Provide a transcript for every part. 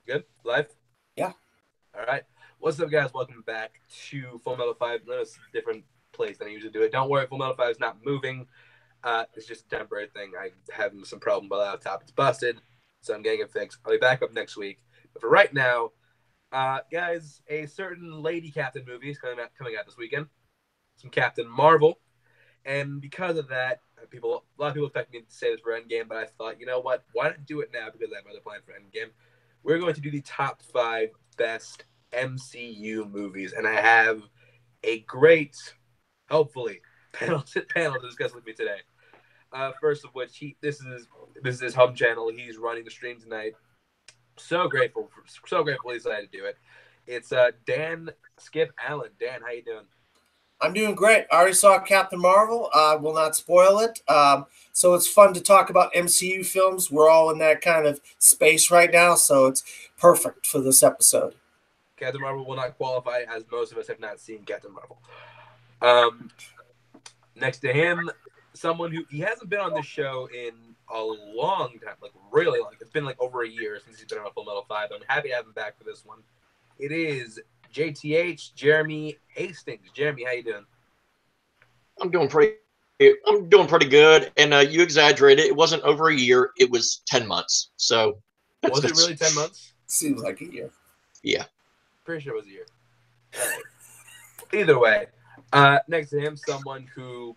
Good? Live? Yeah. All right. What's up, guys? Welcome back to Full Metal 5. Notice a different place than I usually do it. Don't worry, Full Metal 5 is not moving. It's just a temporary thing. I'm having some problem with my laptop. It's busted, so I'm getting it fixed. I'll be back up next week. But for right now, guys, a certain Lady Captain movie is coming out this weekend. Some Captain Marvel. And because of that, a lot of people expect me to say this for Endgame, but I thought, you know what? Why not do it now because I have other plans for Endgame? We're going to do the top 5 best MCU movies, and I have a great, hopefully, panel to discuss with me today. First of which, this is his home channel. He's running the stream tonight. So grateful he's decided to do it. It's Dan Skip Allen. Dan, how you doing? I'm doing great. I already saw Captain Marvel. I will not spoil it. So it's fun to talk about MCU films. We're all in that kind of space right now, so it's perfect for this episode. Captain Marvel will not qualify as most of us have not seen Captain Marvel. Next to him, someone who he hasn't been on this show in a long time, like really long. It's been like over a year since he's been on Full Metal 5. I'm happy to have him back for this one. It is JTH, Jeremy Hastings. Jeremy, how you doing? I'm doing pretty good. And you exaggerated. It wasn't over a year. It was 10 months. So was it really 10 months? Seems like a year. Yeah. Pretty sure it was a year. Right. Either way, next to him, someone who,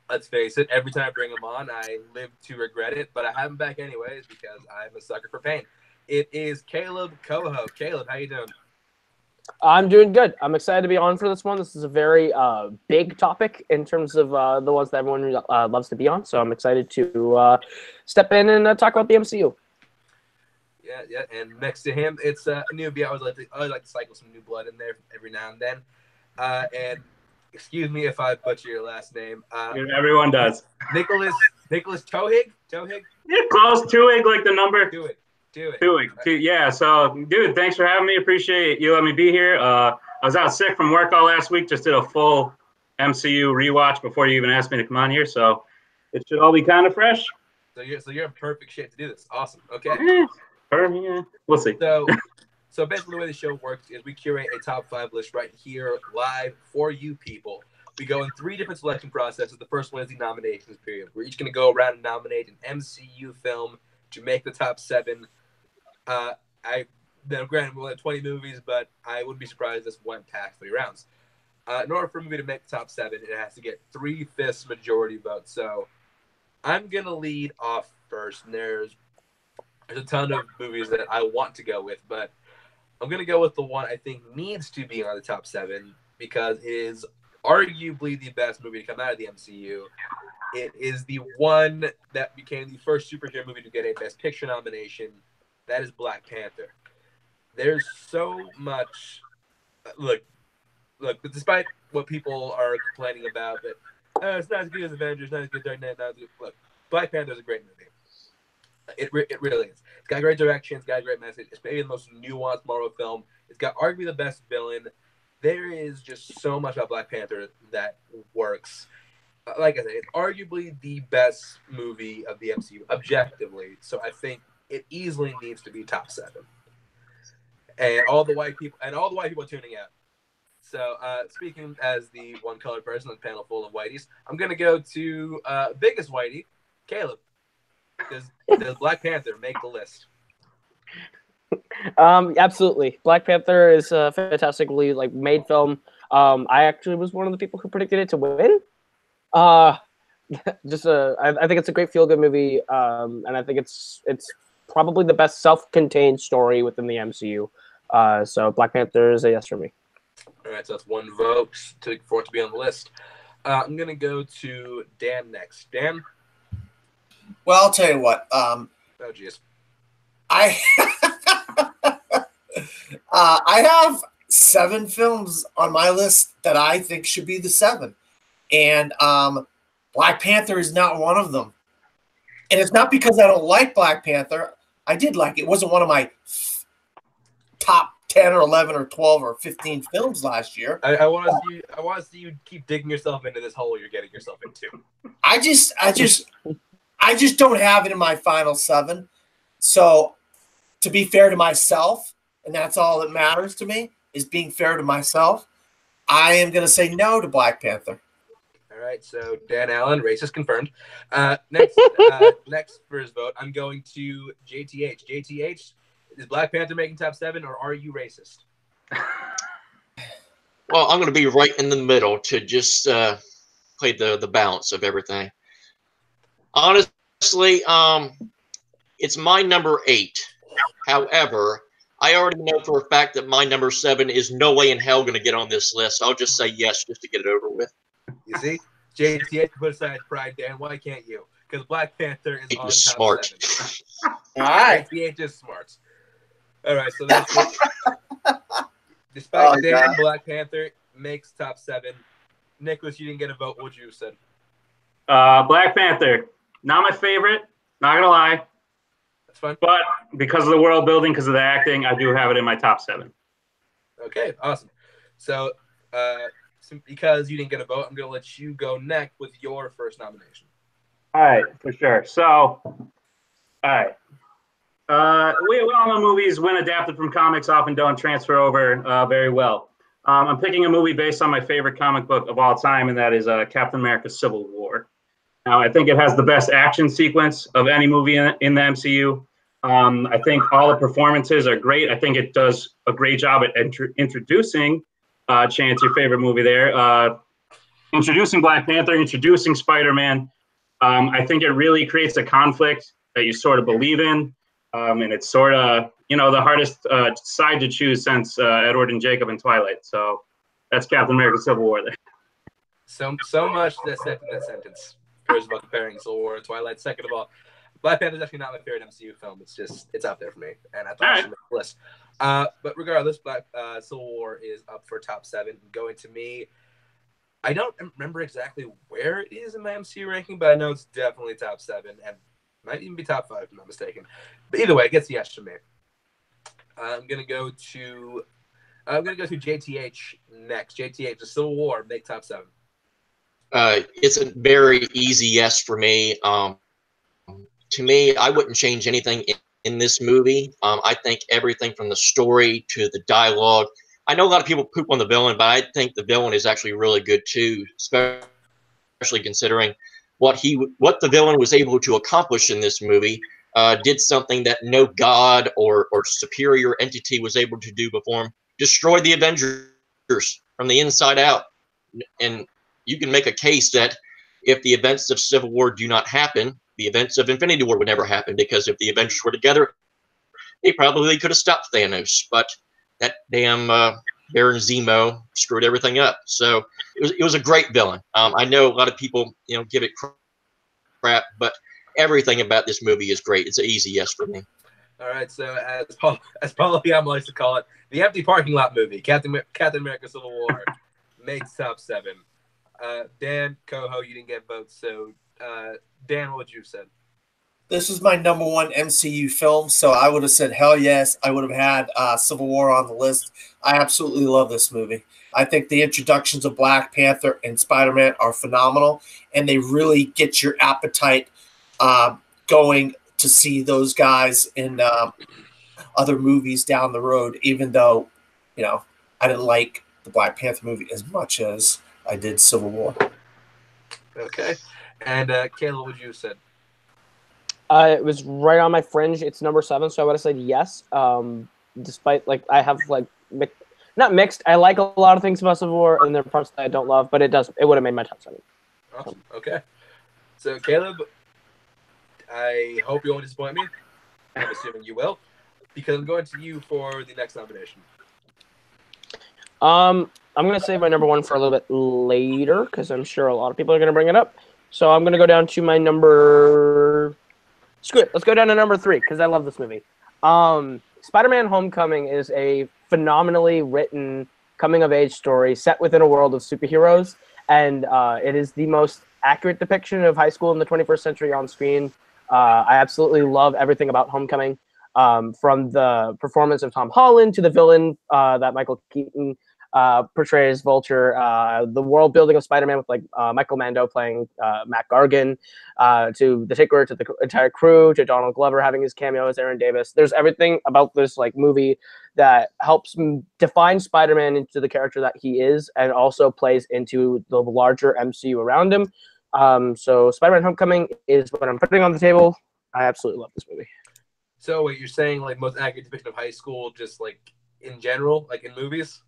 let's face it, every time I bring him on, I live to regret it, but I have him back anyways because I'm a sucker for pain. It is Caleb Coho. Caleb, how you doing? I'm doing good. I'm excited to be on for this one. This is a very big topic in terms of the ones that everyone loves to be on. So I'm excited to step in and talk about the MCU. Yeah. And next to him, it's a newbie. I always like to cycle some new blood in there every now and then. And excuse me if I butcher your last name. Everyone does. Nicholas Tohig? Tohig? Yeah, close. Tuig, like the number. Do it. Tuig. Yeah. So, dude, thanks for having me. Appreciate you letting me be here. I was out sick from work all last week. Just did a full MCU rewatch before you even asked me to come on here. So it should all be kind of fresh. So you're in perfect shape to do this. Awesome. Okay. Yeah. We'll see. So basically the way the show works is we curate a top 5 list right here live for you people. We go in 3 different selection processes. The first one is the nominations period. We're each going to go around and nominate an MCU film to make the top 7. Granted, we only have 20 movies, but I wouldn't be surprised if this went past 3 rounds. In order for a movie to make the top 7, it has to get 3/5 majority votes. So I'm going to lead off first. And there's a ton of movies that I want to go with, but I'm going to go with the one I think needs to be on the top 7 because it is arguably the best movie to come out of the MCU. It is the one that became the first superhero movie to get a Best Picture nomination. That is Black Panther. There's so much. Look. Despite what people are complaining about, that it's not as good as Avengers, not as good as Dark Knight, not as good. Look, Black Panther is a great movie. It really is. It's got great direction. It's got a great message. It's maybe the most nuanced Marvel film. It's got arguably the best villain. There is just so much about Black Panther that works. Like I said, it's arguably the best movie of the MCU, objectively. So I think it easily needs to be top 7. And all the white people are tuning out. So speaking as the one colored person on the panel full of whiteys, I'm gonna go to biggest whitey, Caleb. Does Black Panther make the list? Absolutely. Black Panther is a fantastically made film. I actually was one of the people who predicted it to win. I think it's a great feel-good movie, and I think it's probably the best self-contained story within the MCU. So Black Panther is a yes for me. All right, so that's 1 vote for it to be on the list. I'm gonna go to Dan next. Dan. Well, I'll tell you what. Oh, geez. I have 7 films on my list that I think should be the 7. And Black Panther is not one of them. And it's not because I don't like Black Panther. I did like it. It wasn't one of my top 10 or 11 or 12 or 15 films last year. I want to see you keep digging yourself into this hole you're getting yourself into. I just don't have it in my final 7. So to be fair to myself, and that's all that matters to me, is being fair to myself, I am going to say no to Black Panther. All right, so Dan Allen, racist confirmed. Next for his vote, I'm going to JTH. JTH, is Black Panther making top 7, or are you racist? Well, I'm going to be right in the middle to just play the balance of everything. Honestly, it's my number 8. However, I already know for a fact that my number 7 is no way in hell going to get on this list. I'll just say yes just to get it over with. You see? JTH put aside pride, Dan. Why can't you? Because Black Panther is on top smart. 7. All right. JTH is smart. All right, so that's it. Despite Dan, Black Panther makes top 7. Nicholas, you didn't get a vote. What would you have said? Black Panther, not my favorite. Not gonna lie. That's fine. But because of the world building, because of the acting, I do have it in my top 7. Okay, awesome. So, because you didn't get a vote, I'm going to let you go next with your first nomination. All right, for sure. So, all right. We all know movies, when adapted from comics, often don't transfer over very well. I'm picking a movie based on my favorite comic book of all time, and that is Captain America: Civil War. Now, I think it has the best action sequence of any movie in the MCU. I think all the performances are great. I think it does a great job at introducing, Chance, your favorite movie there, introducing Black Panther, introducing Spider-Man. I think it really creates a conflict that you sort of believe in. And it's sort of, the hardest side to choose since Edward and Jacob in Twilight. So that's Captain America: Civil War there. So much that's said in that sentence. First of all, comparing Civil War and Twilight. Second of all, Black Panther is actually not my favorite MCU film. It's out there for me, and I thought I should make the list. But regardless, Civil War is up for top 7. Going to me, I don't remember exactly where it is in my MCU ranking, but I know it's definitely top 7, and might even be top 5 if I'm not mistaken. But either way, it gets yes to me. I'm gonna go to JTH next. JTH, the Civil War, make top 7. It's a very easy yes for me. To me, I wouldn't change anything in this movie. I think everything from the story to the dialogue. I know a lot of people poop on the villain, but I think the villain is actually really good too, especially considering what the villain was able to accomplish in this movie. Did something that no god or superior entity was able to do before him. Destroyed the Avengers from the inside out. And you can make a case that if the events of Civil War do not happen, the events of Infinity War would never happen, because if the Avengers were together, they probably could have stopped Thanos. But that damn Baron Zemo screwed everything up. So it was a great villain. I know a lot of people give it crap, but everything about this movie is great. It's an easy yes for me. All right, so as Paulo Yam likes to call it, the empty parking lot movie, Captain America: Civil War, makes top 7. Dan, Coho, you didn't get votes, so Dan, what would you have said? This is my number 1 MCU film, so I would have said hell yes. I would have had Civil War on the list. I absolutely love this movie. I think the introductions of Black Panther and Spider-Man are phenomenal, and they really get your appetite going to see those guys in other movies down the road, even though, I didn't like the Black Panther movie as much as I did Civil War. Okay. And Kayla, what would you have said? It was right on my fringe. It's number 7, so I would have said yes. Despite, I have, not mixed. I like a lot of things about Civil War, and there are parts that I don't love, but it would have made my top 7. Awesome. Okay. So, Caleb, I hope you won't disappoint me. I'm assuming you will, because I'm going to you for the next nomination. I'm going to save my number 1 for a little bit later, because I'm sure a lot of people are going to bring it up. So I'm going to go down to my number... Screw it. Let's go down to number 3, because I love this movie. Spider-Man Homecoming is a phenomenally written coming-of-age story set within a world of superheroes, and it is the most accurate depiction of high school in the 21st century on screen. I absolutely love everything about Homecoming, from the performance of Tom Holland to the villain that Michael Keaton portrays Vulture. The world building of Spider-Man with like Michael Mando playing Matt Gargan, to the Taker, to the entire crew, to Donald Glover having his cameo as Aaron Davis. There's everything about this like movie that helps define Spider-Man into the character that he is, and also plays into the larger MCU around him. So Spider-Man: Homecoming is what I'm putting on the table. I absolutely love this movie. So wait, you're saying like most accurate depiction of high school, just like in general, like in movies?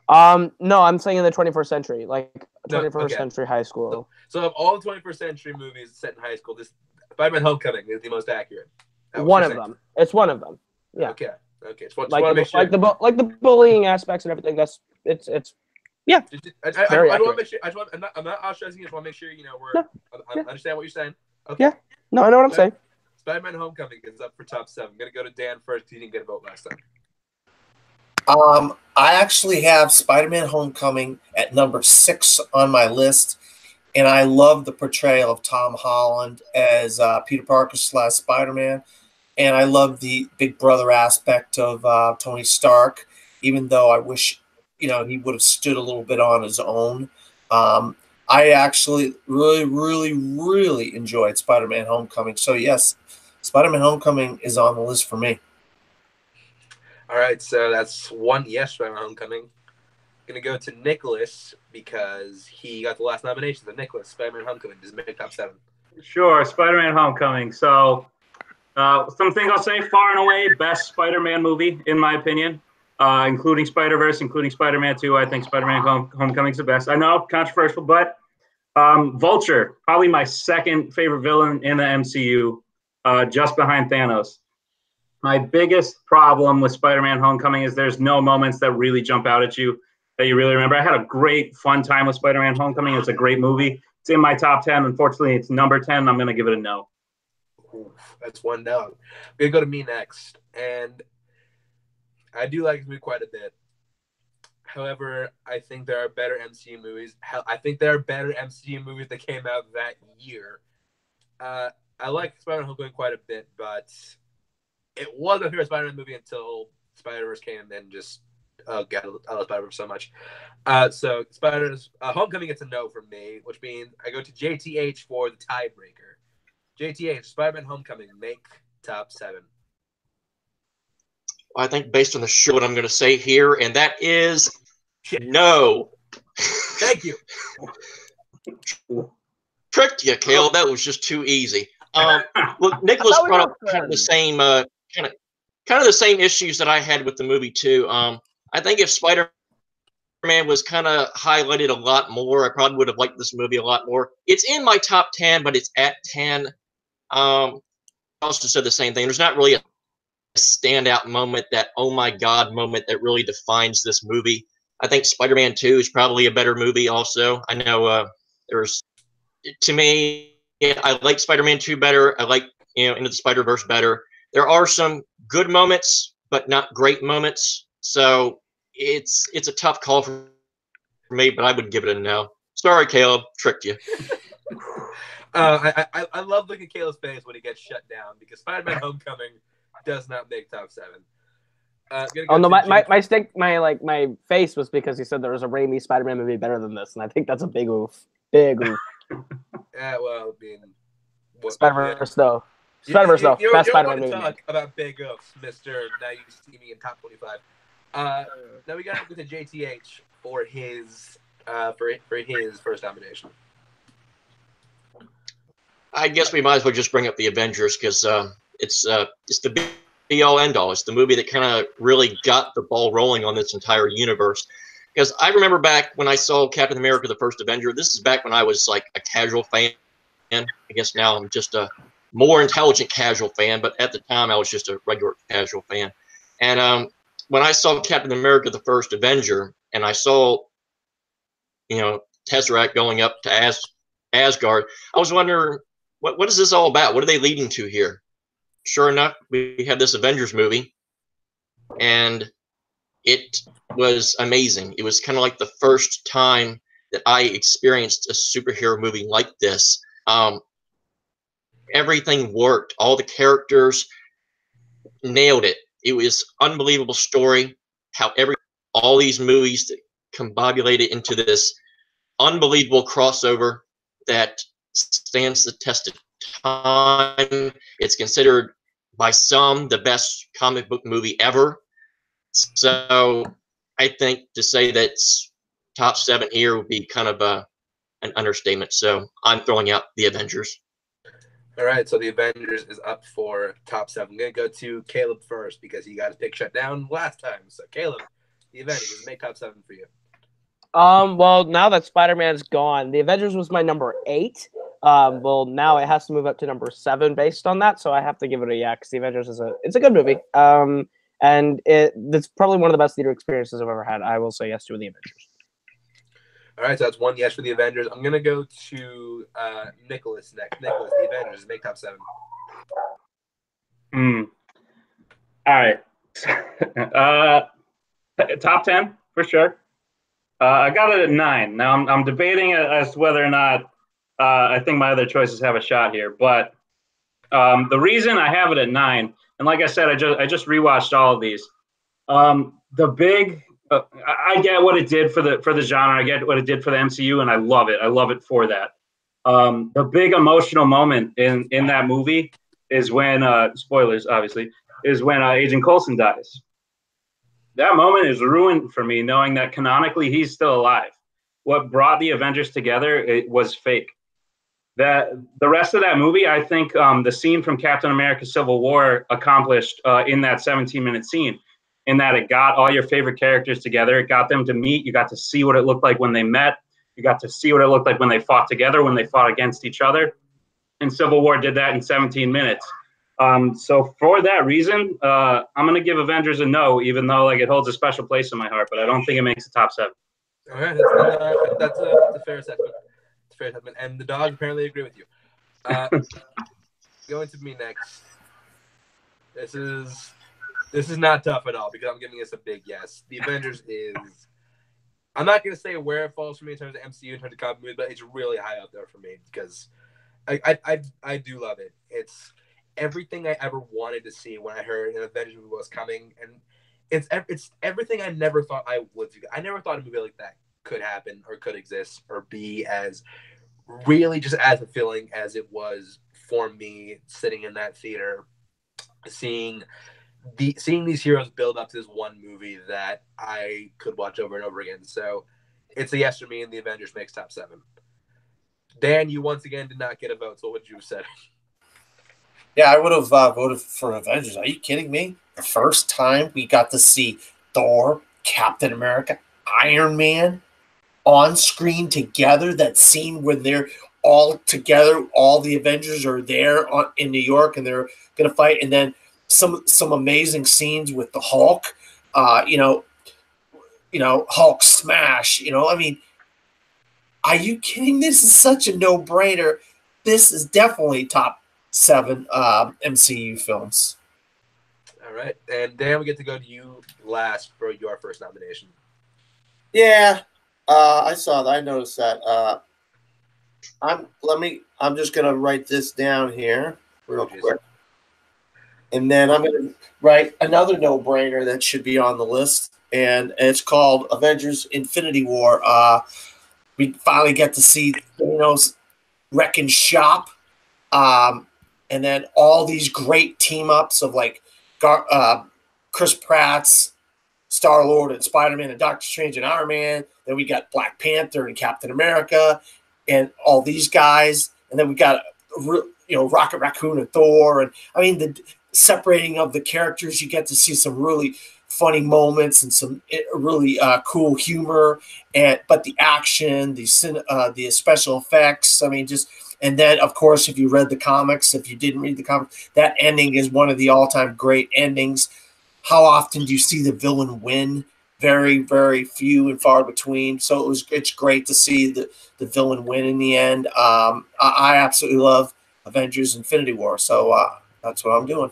No, I'm saying in the 21st century, like 21st century high school. So of all the 21st century movies set in high school, this Spider-Man: Homecoming is the most accurate. One of them. It's one of them. Yeah. Okay. Just want like to make sure. like the bullying aspects and everything. It's yeah. I want to make sure. I'm not out-stressing you. I just want to make sure I understand what you're saying. Okay. Yeah. No, I know what I'm saying. Spider-Man: Homecoming is up for top 7. I'm gonna go to Dan first because he didn't get a vote last time. I actually have Spider-Man: Homecoming at number 6 on my list, and I love the portrayal of Tom Holland as Peter Parker / Spider-Man, and I love the big brother aspect of Tony Stark, even though I wish he would have stood a little bit on his own. I actually really enjoyed Spider-Man: Homecoming. So yes, Spider-Man: Homecoming is on the list for me. All right, so that's one yes, Spider-Man: Homecoming. Gonna go to Nicholas because he got the last nomination. So Nicholas, Spider-Man: Homecoming, does it make top 7? Sure, Spider-Man: Homecoming. So some things I'll say, far and away best Spider-Man movie in my opinion, including Spider-Verse, including Spider-Man 2. I think Spider-Man: Homecoming is the best. I know, controversial, but Vulture, probably my second favorite villain in the MCU, just behind Thanos. My biggest problem with Spider-Man: Homecoming is there's no moments that really jump out at you that you really remember. I had a great fun time with Spider-Man: Homecoming. It's a great movie. It's in my top 10. Unfortunately, it's number 10. I'm going to give it a no. Oof, that's one no. I'm going to go to me next. And I do like this movie quite a bit. However, I think there are better MCU movies. I think there are better MCU movies that came out that year. I like Spider-Man: Homecoming quite a bit, but it was my favorite Spider-Man movie until Spider-Verse came and just, oh god, I love Spider-Verse so much. So Spider-Verse Homecoming gets a no from me, which means I go to JTH for the tiebreaker. JTH, Spider-Man: Homecoming, make top 7. I think based on the show, what I'm going to say here, and that is no. Thank you. Tricked you, Caleb. That was just too easy. Look, Nicholas brought up kind of the same the same issues that I had with the movie too. I think if Spider-Man was kind of highlighted a lot more, I probably would have liked this movie a lot more. It's in my top 10, but it's at 10. I also said the same thing. There's not really a standout moment, that oh my god moment that really defines this movie. I think Spider-Man 2 is probably a better movie also. I know to me, I like Spider-Man 2 better. I like Into the Spider-Verse better. There are some good moments, but not great moments. So it's a tough call for me, but I would give it a no. Sorry, Caleb, tricked you. I love looking at Caleb's face when he gets shut down because Spider-Man: Homecoming does not make top 7. My face was because he said there was a Raimi Spider-Man movie better than this, and I think that's a big oof. Big oof. Yeah, well, I mean, Spider-Verse though. Spider-Verse though. Best Spider-Man movie. Talk about big oofs, Mister. Now you see me in top 25. Now we got to go to JTH for his first nomination. I guess we might as well just bring up the Avengers because it's the be-all, end-all. It's the movie that kind of really got the ball rolling on this entire universe. Because I remember back when I saw Captain America: The First Avenger. This is back when I was like a casual fan. I guess now I'm just a more intelligent casual fan, but at the time I was just a regular casual fan. And when I saw Captain America: The First Avenger, and I saw, Tesseract going up to Asgard, I was wondering, what is this all about? What are they leading to here? Sure enough, we had this Avengers movie, and it was amazing. It was kind of like the first time that I experienced a superhero movie like this. Everything worked. All the characters nailed it. It was unbelievable story. How all these movies that combobulated into this unbelievable crossover that stands the test of time. It's considered by some the best comic book movie ever. So I think to say that's top 7 here would be kind of an understatement. So I'm throwing out the Avengers. All right, so the Avengers is up for top 7. I'm going to go to Caleb first because he got his pick shut down last time. So, Caleb, the Avengers, does it make top 7 for you? Well, now that Spider-Man's gone, the Avengers was my number 8. Well, now it has to move up to number 7 based on that, so I have to give it a yeah, because the Avengers it's a good movie. And it's probably one of the best theater experiences I've ever had. I will say yes to the Avengers. All right, so that's 1 yes for the Avengers. I'm going to go to Nicholas next. Nicholas, the Avengers, does it make top 7? All right. Top 10 for sure. I got it at 9. Now I'm debating as to whether or not I think my other choices have a shot here. But the reason I have it at 9, and like I said, I just rewatched all of these. The big, I get what it did for the genre. I get what it did for the MCU, and I love it. I love it for that. The big emotional moment in that movie is when spoilers, obviously, is when Agent Coulson dies. That moment is ruined for me, knowing that canonically he's still alive. What brought the Avengers together, it was fake. The rest of that movie, I think the scene from Captain America Civil War accomplished in that 17-minute scene, in that it got all your favorite characters together. It got them to meet. You got to see what it looked like when they met. You got to see what it looked like when they fought together, when they fought against each other. And Civil War did that in 17 minutes. So for that reason, I'm going to give Avengers a no, even though like it holds a special place in my heart, but I don't think it makes the top 7. All right, that's a fair assessment. It's a fair assessment, and the dogs apparently agree with you. Going to me next. This is not tough at all because I'm giving this a big yes. The Avengers is. I'm not going to say where it falls for me in terms of MCU, in terms of comic movies, but it's really high up there for me because I do love it. It's everything I ever wanted to see when I heard an Avengers movie was coming, and it's everything I never thought I would do. I never thought a movie like that could happen or could exist or be as really just as fulfilling as it was for me sitting in that theater, seeing these heroes build up to this one movie that I could watch over and over again. So it's a yes for me, and the Avengers makes top 7. Dan, you once again did not get a vote, so what would you have said? Yeah, I would have voted for Avengers. Are you kidding me? The first time we got to see Thor, Captain America, Iron Man on screen together, that scene when they're all together, all the Avengers are there in New York and they're going to fight, and then some amazing scenes with the Hulk, Hulk smash, I mean, are you kidding? This is such a no-brainer. This is definitely top 7 MCU films. All right, and Dan, we get to go to you last for your first nomination. Yeah, I saw that. I noticed that. I'm just gonna write this down here real quick, and then I'm gonna write another no-brainer that should be on the list, and it's called Avengers Infinity War. We finally get to see Thanos wrecking shop, and then all these great team ups of like Chris Pratt's Star-Lord and Spider-Man and Doctor Strange and Iron Man. Then we got Black Panther and Captain America and all these guys. And then we got Rocket Raccoon and Thor. And I mean, the separating of the characters, you get to see some really funny moments and some really cool humor. But the action, the special effects, I mean, just. And then, of course, if you read the comics, if you didn't read the comics, that ending is one of the all-time great endings. How often do you see the villain win? Very, very few and far between. So it's great to see the villain win in the end. I absolutely love Avengers Infinity War. So that's what I'm doing.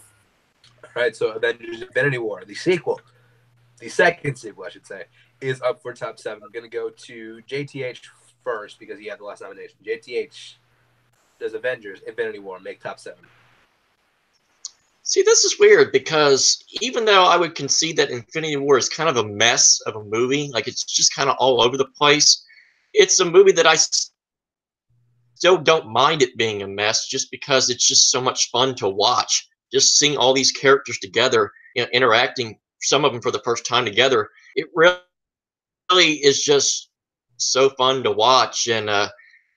All right, so Avengers Infinity War, the sequel, the second sequel, I should say, is up for top 7. I'm going to go to JTH first because he had the last nomination. JTH, does Avengers Infinity War make top 7? See, this is weird because even though I would concede that Infinity War is kind of a mess of a movie, like it's just kind of all over the place, it's a movie that I still don't mind it being a mess just because it's just so much fun to watch. Just seeing all these characters together, interacting, some of them for the first time together, it really is just so fun to watch. And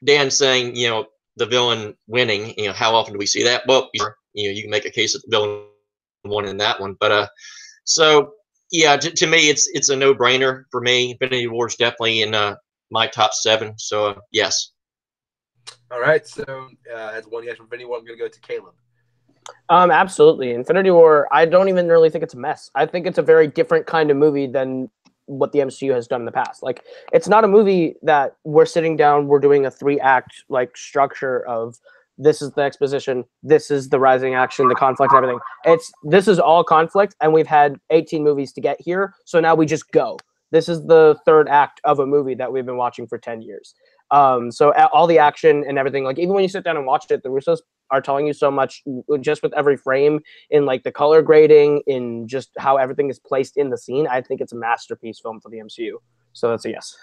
Dan saying, the villain winning, how often do we see that? Well, you can make a case that the villain won in that one. But so yeah, to me, it's a no-brainer for me. Infinity War is definitely in my top 7. So yes. All right, so as one yes from Infinity War, I'm going to go to Caleb. Absolutely. Infinity War, I don't even really think it's a mess. I think it's a very different kind of movie than what the MCU has done in the past. Like, it's not a movie that we're sitting down, we're doing a 3-act like structure of this is the exposition, this is the rising action, the conflict and everything. This is all conflict, and we've had 18 movies to get here, so now we just go. This is the 3rd act of a movie that we've been watching for 10 years. So all the action and everything, like even when you sit down and watch it, the Russos are telling you so much just with every frame, in like the color grading, in just how everything is placed in the scene. I think it's a masterpiece film for the MCU. So that's a yes.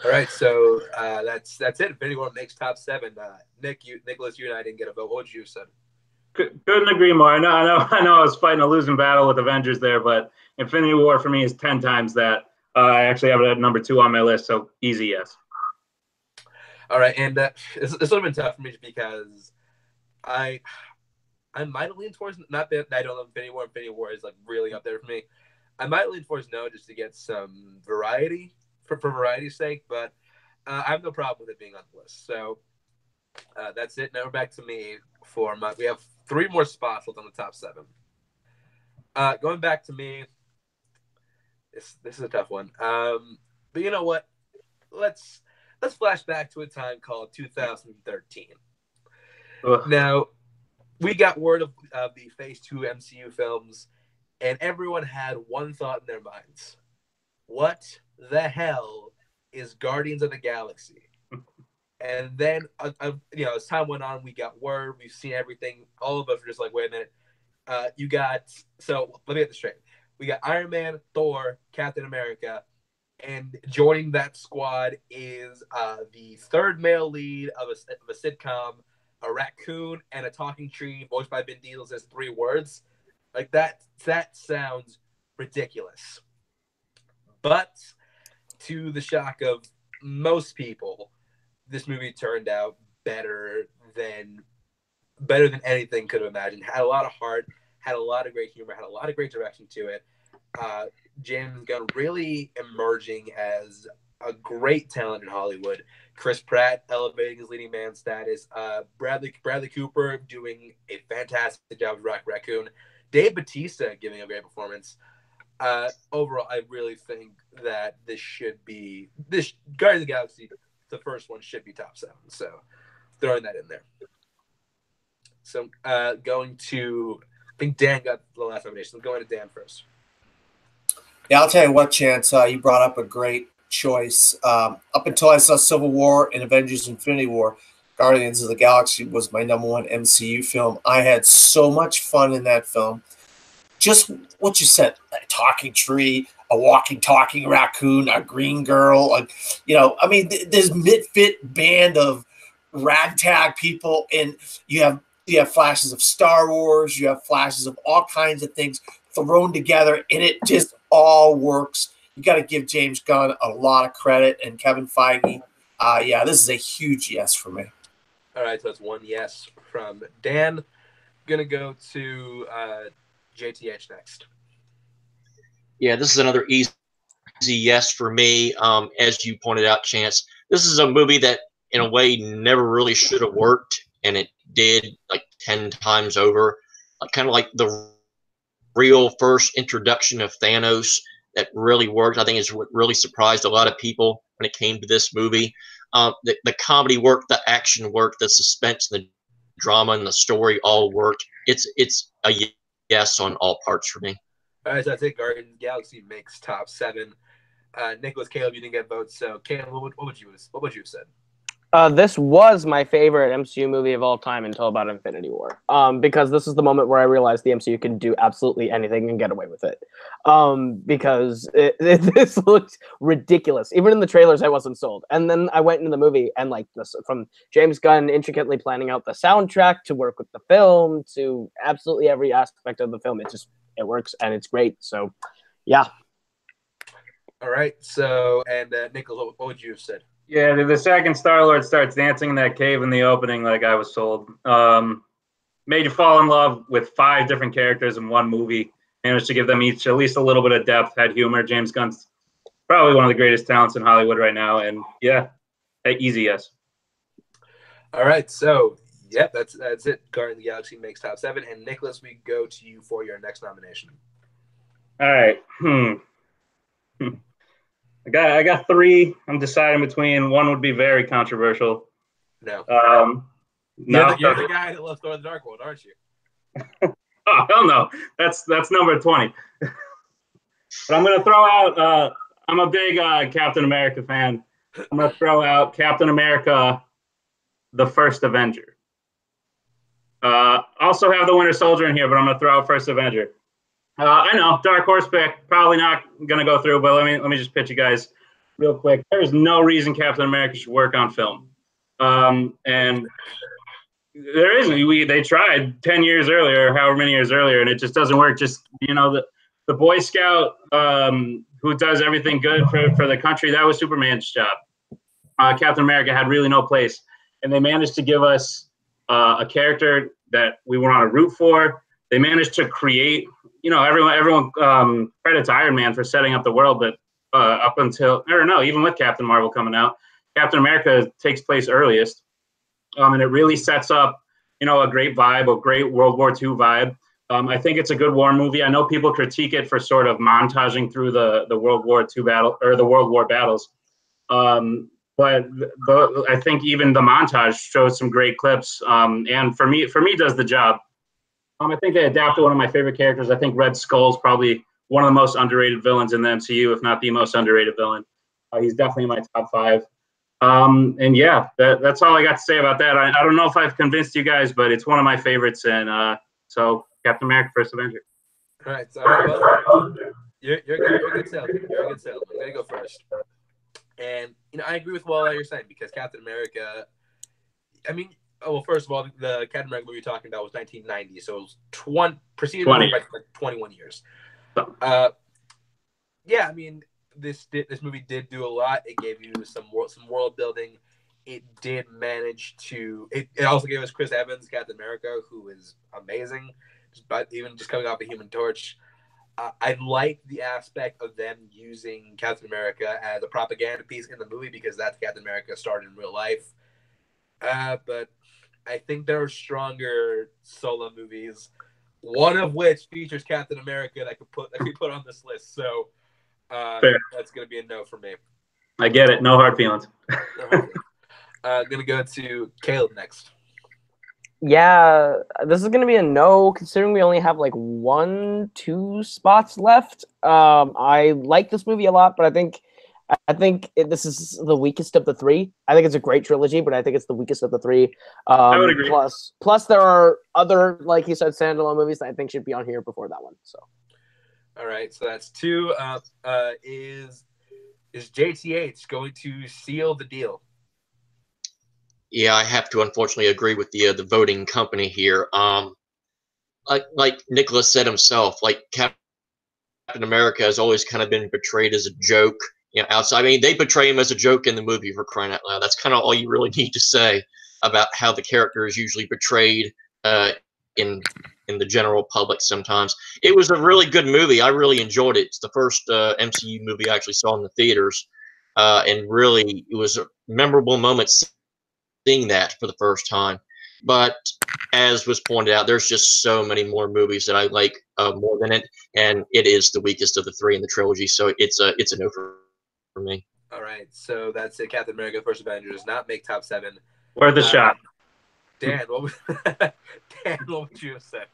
All right, so that's it. Infinity War makes top 7. Nicholas, you and I didn't get a vote. What would you have said? Couldn't agree more. I know. I was fighting a losing battle with Avengers there, but Infinity War for me is 10 times that. I actually have it at number 2 on my list, so easy yes. All right, and this would have been tough for me because I might lean towards, not that I don't love Infinity War. Infinity War is like really up there for me. I might lean towards no, just to get some variety for variety's sake, but I have no problem with it being on the list. So that's it. Now we're back to me for we have 3 more spots left on the top 7. Going back to me, this is a tough one. But you know what? Let's flash back to a time called 2013. Ugh. Now, we got word of the Phase 2 MCU films, and everyone had one thought in their minds. What the hell is Guardians of the Galaxy? And then, as time went on, we got word, we've seen everything. All of us were just like, wait a minute. So let me get this straight. We got Iron Man, Thor, Captain America, and joining that squad is the 3rd male lead of a sitcom, a raccoon, and a talking tree, voiced by Vin Diesel, says 3 words. Like, that sounds ridiculous. But to the shock of most people, this movie turned out better than anything could have imagined. Had a lot of heart, had a lot of great humor, had a lot of great direction to it. James Gunn really emerging as a great talent in Hollywood. Chris Pratt elevating his leading man status. Bradley Cooper doing a fantastic job as Rock Raccoon. Dave Bautista giving a great performance. Overall, I really think that this Guardians of the Galaxy, the first one, should be top 7. So throwing that in there. So going to, I think Dan got the last nomination. So going to Dan first. Yeah, I'll tell you what, Chance, you brought up a great choice. Up until I saw Civil War and Avengers Infinity War, Guardians of the Galaxy was my number 1 MCU film. I had so much fun in that film. Just what you said, a talking tree, a walking, talking raccoon, a green girl. This misfit band of ragtag people, and you have flashes of Star Wars, you have flashes of all kinds of things thrown together, and it just all works. You got to give James Gunn a lot of credit, and Kevin Feige. This is a huge yes for me. All right, so that's 1 yes from Dan. Gonna go to JTH next. Yeah, this is another easy yes for me. As you pointed out, Chance, this is a movie that, in a way, never really should have worked, and it did like 10 times over. Kind of like the real first introduction of Thanos that really worked. I think is what really surprised a lot of people when it came to this movie. The comedy worked, the action worked, the suspense, the drama, and the story all worked. It's a yes on all parts for me. All right, so I think Guardians of the Galaxy makes top 7. Nicholas, Caleb, you didn't get votes. So, Caleb, what would you have said? This was my favorite MCU movie of all time until about Infinity War. Because this is the moment where I realized the MCU can do absolutely anything and get away with it. Because this looked ridiculous. Even in the trailers, I wasn't sold. And then I went into the movie and like this, from James Gunn intricately planning out the soundtrack to work with the film to absolutely every aspect of the film. It works and it's great. So, yeah. All right. So, and Nicholas, what would you have said? Yeah, the second Star-Lord starts dancing in that cave in the opening, like I was sold. Made you fall in love with 5 different characters in one movie. Managed to give them each at least a little bit of depth, had humor. James Gunn's probably one of the greatest talents in Hollywood right now. And yeah, easy yes. All right. So, yep, that's it. Guardians of the Galaxy makes top 7. And Nicholas, we go to you for your next nomination. All right. I got 3. I'm deciding between. One would be very controversial. No. No. You're the guy that loves Thor: The Dark World, aren't you? Oh, hell no. That's number 20. But I'm going to throw out, I'm a big Captain America fan. I'm going to throw out Captain America, the first Avenger. Also have the Winter Soldier in here, but I'm going to throw out first Avenger. I know, dark horse pick, probably not going to go through, but let me just pitch you guys real quick. There's no reason Captain America should work on film. And there isn't. They tried 10 years earlier, however many years earlier, and it just doesn't work. Just, the Boy Scout who does everything good for the country, that was Superman's job. Captain America had really no place. And they managed to give us a character that we want to root for. They managed to create, everyone credits Iron Man for setting up the world, but up until, I don't know, even with Captain Marvel coming out, Captain America takes place earliest. And it really sets up, a great vibe, a great World War II vibe. I think it's a good war movie. I know people critique it for sort of montaging through the World War II battle or the World War battles. But I think even the montage shows some great clips. And for me, does the job. I think they adapted one of my favorite characters. I think Red Skull's probably one of the most underrated villains in the MCU, if not the most underrated villain. He's definitely in my top 5. And yeah, that's all I got to say about that. I don't know if I've convinced you guys, but it's one of my favorites. And so Captain America, first Avenger. All right. So, well, you're a good salesman. You're a good salesman. I'm going to go first. And, I agree with what you're saying because Captain America, first of all, the Captain America movie you're talking about was 1990, so it was preceded by like 21 years. This movie did do a lot. It gave you some world building. It did manage to. It also gave us Chris Evans, Captain America, who is amazing. But even just coming off a Human Torch, I like the aspect of them using Captain America as a propaganda piece in the movie because that's Captain America started in real life. But I think there are stronger solo movies, one of which features Captain America that we put on this list. So that's going to be a no for me. I get it. No hard feelings. I'm going to go to Caleb next. Yeah, this is going to be a no, considering we only have like 1-2 spots left. I like this movie a lot, but I think this is the weakest of the 3. I think it's a great trilogy, but I think it's the weakest of the 3. I would agree. Plus, there are other, like you said, standalone movies that I think should be on here before that one. So, all right, so that's 2. Is JTH going to seal the deal? Yeah, I have to unfortunately agree with the voting company here. Like Nicholas said himself, like Captain America has always kind of been portrayed as a joke. Outside. They portray him as a joke in the movie, for crying out loud. That's kind of all you really need to say about how the character is usually portrayed in the general public sometimes. It was a really good movie. I really enjoyed it. It's the first MCU movie I actually saw in the theaters. And really, it was a memorable moment seeing that for the first time. But as was pointed out, there's just so many more movies that I like more than it. And it is the weakest of the 3 in the trilogy. So it's a no for me. All right, so that's it. Captain America: The First Avenger does not make top 7. Worth a shot. Dan, what would you have said?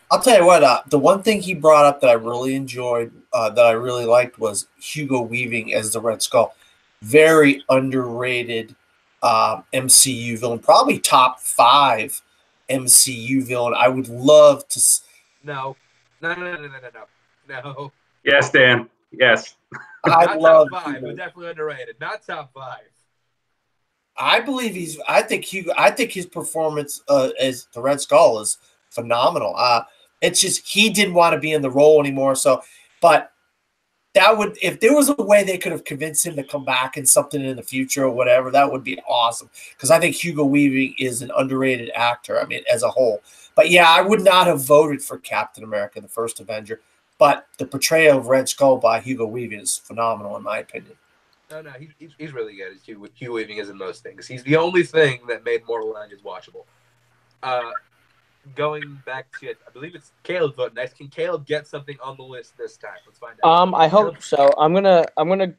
I'll tell you what. The one thing he brought up that I really enjoyed, that I really liked, was Hugo Weaving as the Red Skull. Very underrated MCU villain, probably top 5 MCU villain. I would love to. No. No. Yes, Dan. Yes. I Not love top 5, Hugo. but definitely underrated. Not top 5. I believe he's. I think Hugo. I think his performance as the Red Skull is phenomenal. It's just he didn't want to be in the role anymore. So, but that would, if there was a way they could have convinced him to come back in something in the future or whatever, that would be awesome. Because I think Hugo Weaving is an underrated actor. I mean, as a whole. But yeah, I would not have voted for Captain America, the first Avenger. But the portrayal of Red Skull by Hugo Weaving is phenomenal, in my opinion. No, he's really good. Hugo Weaving is in most things. He's the only thing that made Mortal Engines watchable. Going back to it, I believe it's Caleb's vote next. Can Caleb get something on the list this time? Let's find out. I hope so. I'm gonna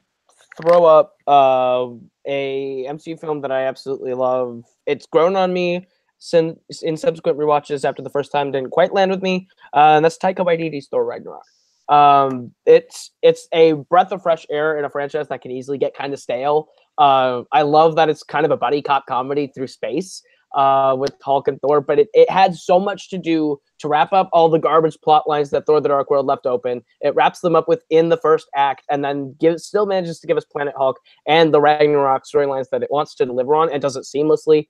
throw up a MCU film that I absolutely love. It's grown on me since in subsequent rewatches after the first time didn't quite land with me. And that's Taika Waititi's Thor Ragnarok. It's a breath of fresh air in a franchise that can easily get kind of stale. I love that it's kind of a buddy cop comedy through space. With Hulk and Thor, but it had so much to do to wrap up all the garbage plot lines that Thor: The Dark World left open. It wraps them up within the first act, and then still manages to give us Planet Hulk and the Ragnarok storylines that it wants to deliver on, and does it seamlessly.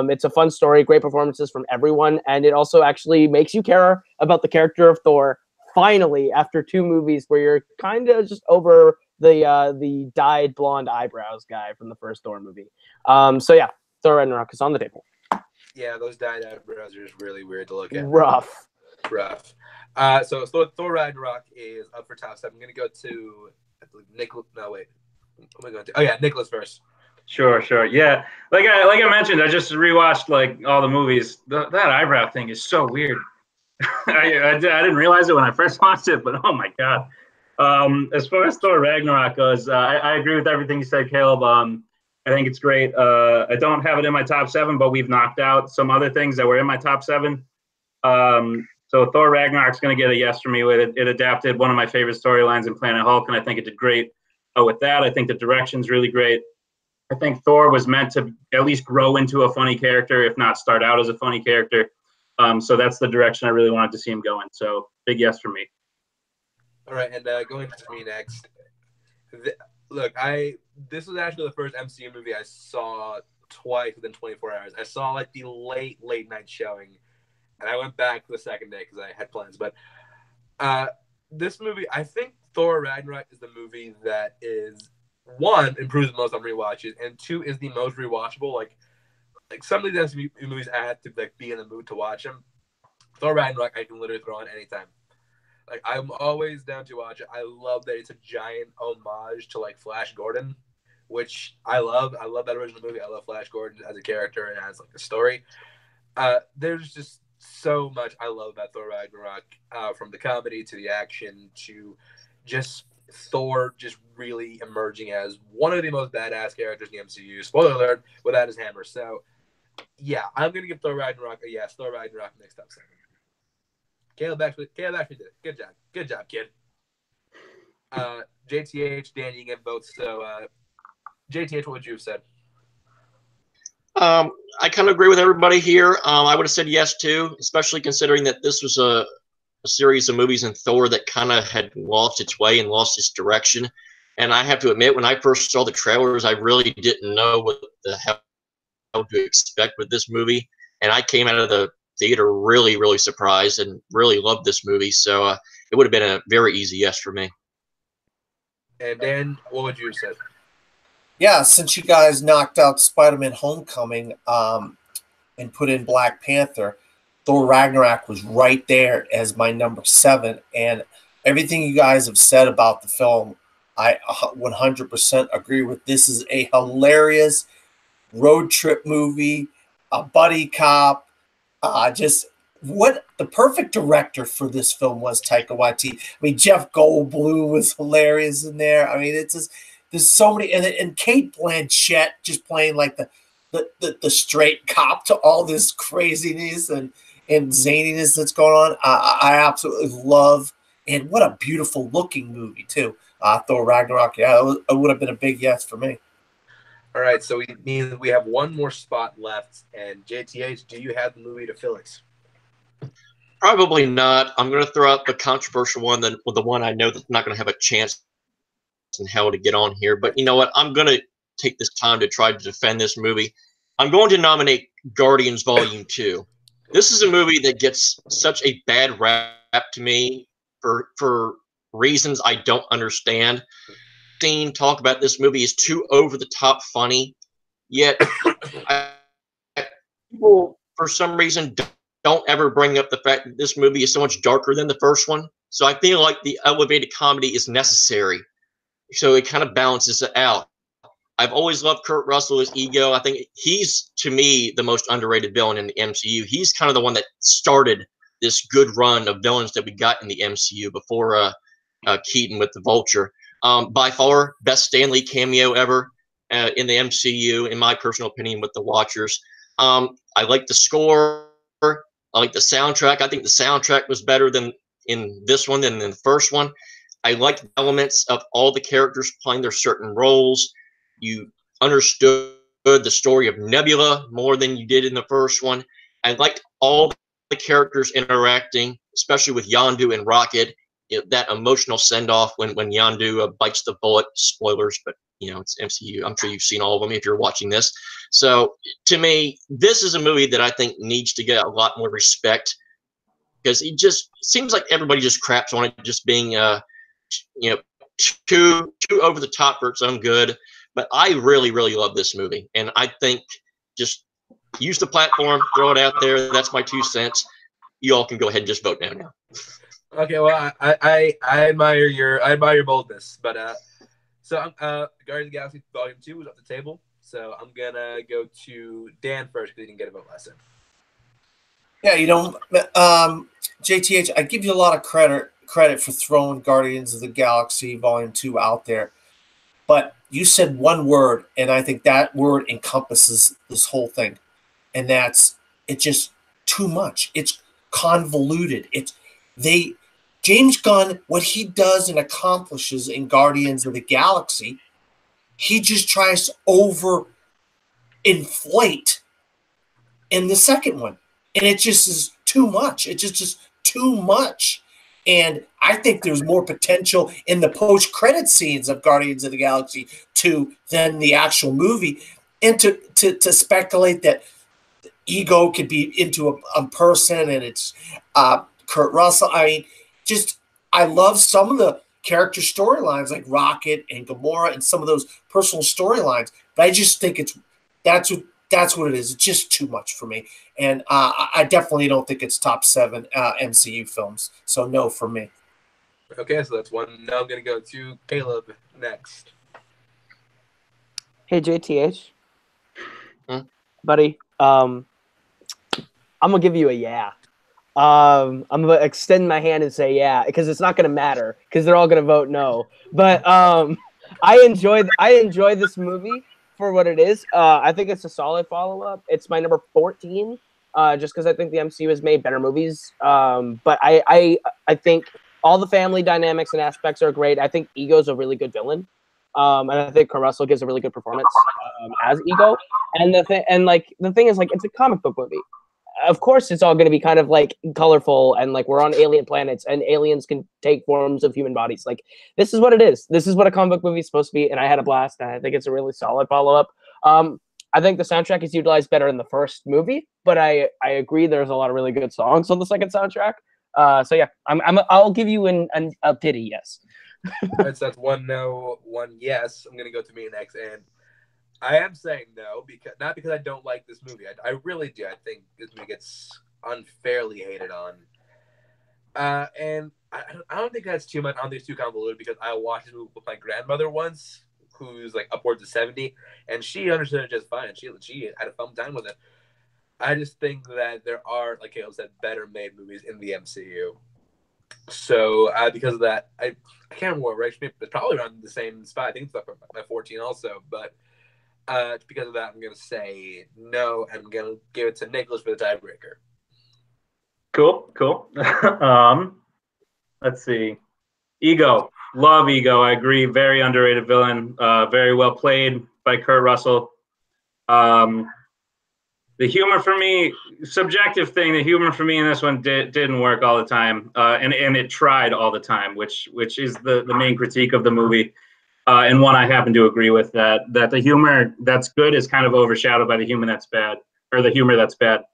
It's a fun story, great performances from everyone, and it also actually makes you care about the character of Thor. Finally, after 2 movies where you're kind of just over the dyed blonde eyebrows guy from the first Thor movie. So yeah, Thor Ragnarok is on the table. Yeah, those dyed eyebrows are just really weird to look at. Rough. So Thor Ragnarok is up for top 7. I'm going to go to, I believe, Nicholas. No, wait. What am I going to? Oh, yeah, Nicholas first. Sure. Yeah. Like I mentioned, I just rewatched like all the movies. That eyebrow thing is so weird. I didn't realize it when I first watched it, but oh my God. As far as Thor Ragnarok goes, I agree with everything you said, Caleb. I think it's great. I don't have it in my top 7, but we've knocked out some other things that were in my top 7. So Thor Ragnarok's going to get a yes from me. It adapted one of my favorite storylines in Planet Hulk, and I think it did great with that. I think the direction's really great. I think Thor was meant to at least grow into a funny character, if not start out as a funny character. So that's the direction I really wanted to see him go in. So big yes for me. All right, and going to me next. This was actually the first MCU movie I saw twice within 24 hours. I saw like the late night showing, and I went back the second day because I had plans. But this movie, I think Thor Ragnarok is the movie that is, 1, improves the most on rewatches, and 2, is the most rewatchable. Like some of these MCU movies, I have to like be in the mood to watch them. Thor Ragnarok, I can literally throw on anytime. Like, I'm always down to watch it. I love that it's a giant homage to like Flash Gordon, which I love. I love that original movie. I love Flash Gordon as a character and as like a story. There's just so much I love about Thor Ragnarok, from the comedy to the action to just Thor just really emerging as one of the most badass characters in the MCU. Spoiler alert, without his hammer. So, yeah, I'm gonna give Thor Ragnarok a yes. Thor Ragnarok next up 7. Caleb actually did it. Good job, kid. JTH, Dan, you get votes. So, JTH, what would you have said? I kind of agree with everybody here. I would have said yes too, especially considering that this was a series of movies in Thor that kind of had lost its way and lost its direction. And I have to admit, when I first saw the trailers, I really didn't know what the hell to expect with this movie. And I came out of the theater really, really surprised and really loved this movie. So it would have been a very easy yes for me. And Dan, what would you have said? Yeah, since you guys knocked out Spider-Man Homecoming and put in Black Panther, Thor Ragnarok was right there as my number 7. And everything you guys have said about the film, I 100% agree with. This is a hilarious road trip movie, a buddy cop. Just what the perfect director for this film was Taika Waititi. I mean, Jeff Goldblum was hilarious in there. I mean, it's just there's so many, and Kate Blanchett just playing like the straight cop to all this craziness and zaniness that's going on. I absolutely love, and what a beautiful looking movie too. Thor Ragnarok. Yeah, it would have been a big yes for me. All right, so we mean we have one more spot left, and JTH, do you have the movie to fill it? Probably not. I'm going to throw out the controversial one, the one I know that's not going to have a chance in hell to get on here. But you know what? I'm going to take this time to try to defend this movie. I'm going to nominate Guardians Volume 2. This is a movie that gets such a bad rap to me for reasons I don't understand. Talk about this movie is too over the top funny, yet people for some reason don't ever bring up the fact that this movie is so much darker than the first one. So I feel like the elevated comedy is necessary, so it kind of balances it out. I've always loved Kurt Russell as Ego. I think he's, to me, the most underrated villain in the MCU. He's kind of the one that started this good run of villains that we got in the MCU before Keaton with the Vulture. By far, best Stan Lee cameo ever in the MCU, in my personal opinion, with the Watchers. I like the score. I like the soundtrack. I think the soundtrack was better than in this one than in the first one. I liked elements of all the characters playing their certain roles. You understood the story of Nebula more than you did in the first one. I liked all the characters interacting, especially with Yondu and Rocket. That emotional send-off when Yondu bites the bullet. Spoilers, but it's MCU. I'm sure you've seen all of them if you're watching this. So to me, this is a movie that I think needs to get a lot more respect, because it just seems like everybody just craps on it, just being too over the top for its own good. But I really, really love this movie, and I think just use the platform, throw it out there. That's my 2 cents. You all can go ahead and just vote now. Okay, well, I admire your boldness, but so Guardians of the Galaxy Volume 2 is off the table. So I'm gonna go to Dan first because he didn't get a vote last time. Yeah, JTH, I give you a lot of credit for throwing Guardians of the Galaxy Volume 2 out there. But you said one word, and I think that word encompasses this whole thing. And it's just too much. It's convoluted. James Gunn, what he does and accomplishes in Guardians of the Galaxy, he just tries to over-inflate in the second one. And it just is too much. It's just too much. And I think there's more potential in the post-credit scenes of Guardians of the Galaxy 2 than the actual movie. And to speculate that Ego could be into a person and it's Kurt Russell. I mean, I love some of the character storylines like Rocket and Gamora and some of those personal storylines. But I just think that's what it is. It's just too much for me. And I definitely don't think it's top 7 MCU films. So no for me. Okay, so that's one. Now I'm going to go to Caleb next. Hey, JTH. Buddy, I'm going to give you a yeah. I'm going to extend my hand and say yeah, because it's not going to matter, because they're all going to vote no. But I enjoy this movie for what it is. I think it's a solid follow-up. It's my number 14, just because I think the MCU has made better movies. But I think all the family dynamics and aspects are great. I think Ego's a really good villain. And I think Kurt Russell gives a really good performance as Ego. And the thing is, like, it's a comic book movie. Of course, it's all going to be kind of like colorful and like we're on alien planets and aliens can take forms of human bodies. Like, this is what it is. This is what a comic book movie is supposed to be. And I had a blast. And I think it's a really solid follow-up. I think the soundtrack is utilized better in the first movie, but I agree there's a lot of really good songs on the second soundtrack. So yeah, I'll give you a pity yes. That's 1 no, 1 yes. I'm gonna go to me next, and I am saying no not because I don't like this movie. I really do. I think this movie gets unfairly hated on, and I don't think that's too much. I don't think it's too convoluted because I watched this movie with my grandmother once, who's like upwards of 70, and she understood it just fine. She had a fun time with it. I just think that there are, like Caleb said, better made movies in the MCU. So because of that, I can't remember what it's probably around the same spot. I think it's up my 14 also, but because of that, I'm gonna say no. I'm gonna give it to Nicholas for the tiebreaker. Cool. Let's see. Ego. love Ego. I agree. Very underrated villain. Very well played by Kurt Russell. The humor for me, subjective thing, the humor for me in this one didn't work all the time, and it tried all the time, which is the main critique of the movie, and one I happen to agree with, that the humor that's good is kind of overshadowed by the humor that's bad, or the humor that's bad.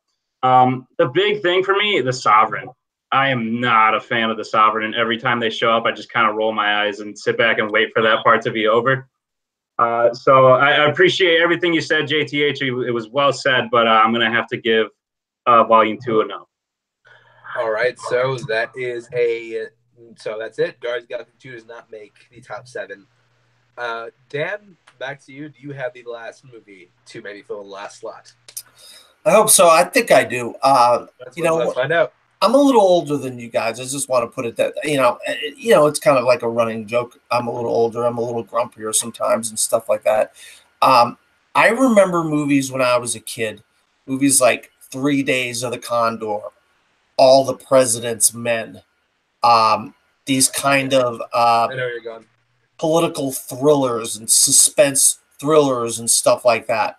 The big thing for me, the Sovereign. I am not a fan of the Sovereign, and every time they show up, I just kind of roll my eyes and sit back and wait for that part to be over. So I appreciate everything you said, JTH. It was well said, but I'm going to have to give Volume 2 a no. All right, so that's it. Guardians of the Galaxy 2 does not make the top 7. Dan, back to you. Do you have the last movie to maybe fill the last slot? I hope so. I think I do. Let's find out. I'm a little older than you guys. I just want to put it that, it's kind of like a running joke. I'm a little older. I'm a little grumpier sometimes and stuff like that. I remember movies when I was a kid, movies like 3 Days of the Condor, All the President's Men, these kind of I know where you're going. political thrillers and suspense thrillers and stuff like that.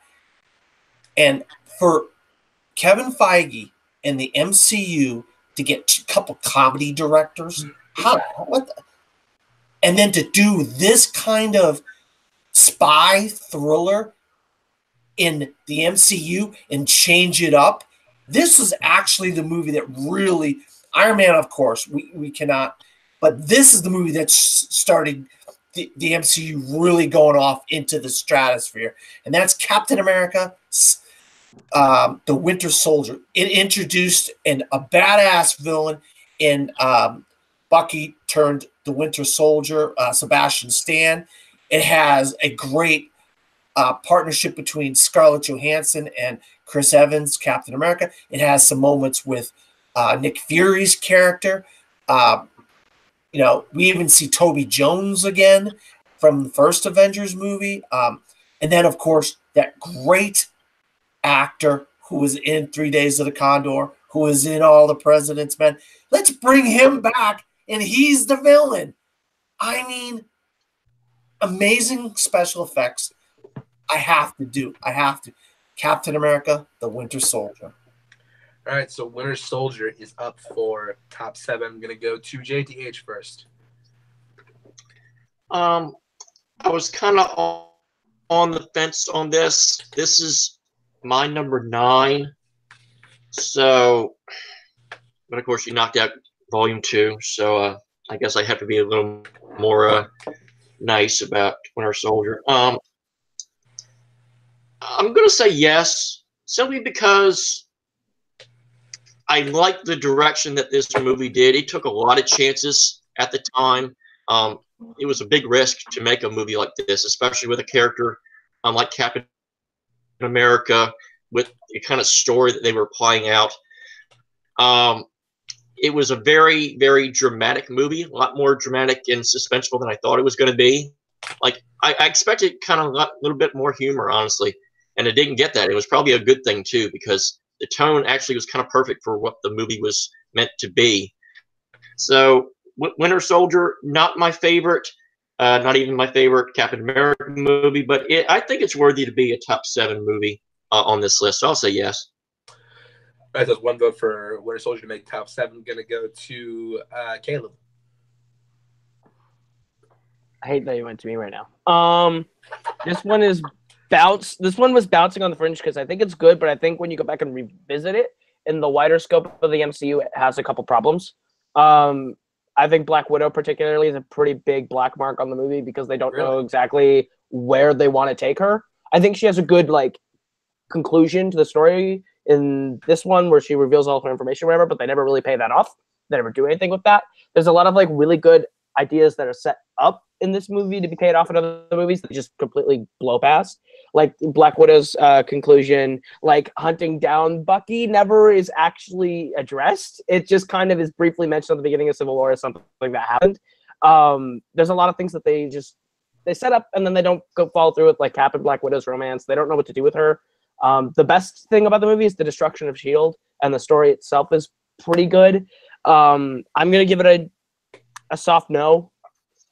And for Kevin Feige and the MCU to get a couple comedy directors, and then to do this kind of spy thriller in the MCU and change it up. This is actually the movie that really, Iron Man, of course, we cannot, but this is the movie that started the MCU really going off into the stratosphere. And that's Captain America, the Winter Soldier. It introduced a badass villain in Bucky turned the Winter Soldier, Sebastian Stan. It has a great partnership between Scarlett Johansson and Chris Evans, Captain America. It has some moments with Nick Fury's character. We even see Toby Jones again from the first Avengers movie. And then, of course, that great actor who was in 3 Days of the Condor, who was in All the President's Men. Let's bring him back, and he's the villain. I mean, amazing special effects. I have to. Captain America, the Winter Soldier. All right, so Winter Soldier is up for top 7. I'm going to go to JTH first. I was kind of on the fence on this. This is my number 9. So, but of course you knocked out Volume 2. So I guess I have to be a little more nice about Winter Soldier. I'm going to say yes, simply because I like the direction that this movie did. It took a lot of chances at the time. It was a big risk to make a movie like this, especially with a character like Captain America, with the kind of story that they were playing out. It was a very, very dramatic movie, a lot more dramatic and suspenseful than I thought it was going to be. Like, I expected kind of a little bit more humor, honestly, and it didn't get that. It was probably a good thing, too, because the tone actually was kind of perfect for what the movie was meant to be. So, Winter Soldier, not my favorite, not even my favorite Captain America movie, but I think it's worthy to be a top 7 movie on this list. So I'll say yes. All right, so that's one vote for Winter Soldier to make top 7. I'm going to go to Caleb. I hate that you went to me right now. This one was bouncing on the fringe because I think it's good, but I think when you go back and revisit it in the wider scope of the MCU, it has a couple problems. I think Black Widow particularly is a pretty big black mark on the movie because they don't know exactly where they want to take her. I think she has a good conclusion to the story in this one where she reveals all her information or whatever, but they never really pay that off. They never do anything with that. There's a lot of really good ideas that are set up in this movie to be paid off in other movies that just completely blow past. Like Black Widow's conclusion, hunting down Bucky never is actually addressed. It just kind of is briefly mentioned at the beginning of Civil War or something like that happened. There's a lot of things that they set up and then they don't go follow through with, like Cap and Black Widow's romance. They don't know what to do with her. The best thing about the movie is the destruction of S.H.I.E.L.D. and the story itself is pretty good. I'm going to give it a soft no.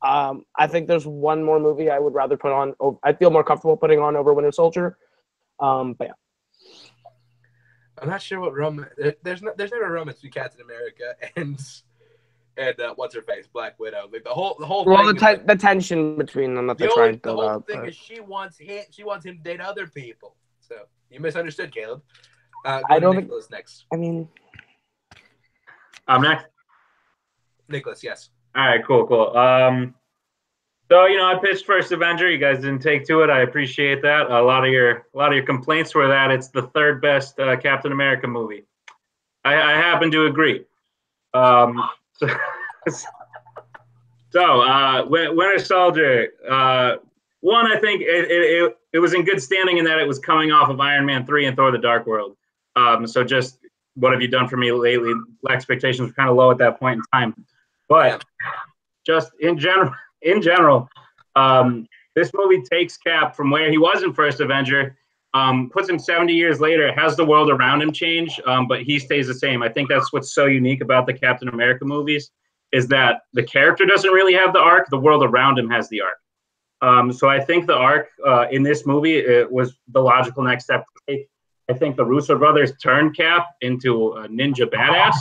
I think there's one more movie I would rather put on. I feel more comfortable putting on over Winter Soldier. But yeah. I'm not sure what romance. There's never a romance between Captain America and what's her face, Black Widow. Like the whole Well, thing. the tension between them that they're trying to build the whole up. thing is she wants him to date other people. So you misunderstood, Caleb. I don't think Nicholas next. I mean, I'm next. Nicholas, yes. All right, cool. So I pitched first Avenger. You guys didn't take to it. I appreciate that. A lot of your complaints were that it's the third best Captain America movie. I happen to agree. So Winter Soldier. One, I think it was in good standing in that it was coming off of Iron Man 3 and Thor: The Dark World. So just what have you done for me lately? Expectations were kind of low at that point in time, but just in general, this movie takes Cap from where he was in First Avenger, puts him 70 years later, has the world around him change, but he stays the same. I think that's what's so unique about the Captain America movies is that the character doesn't really have the arc, the world around him has the arc. So I think the arc in this movie it was the logical next step to take. I think the Russo brothers turned Cap into a ninja badass.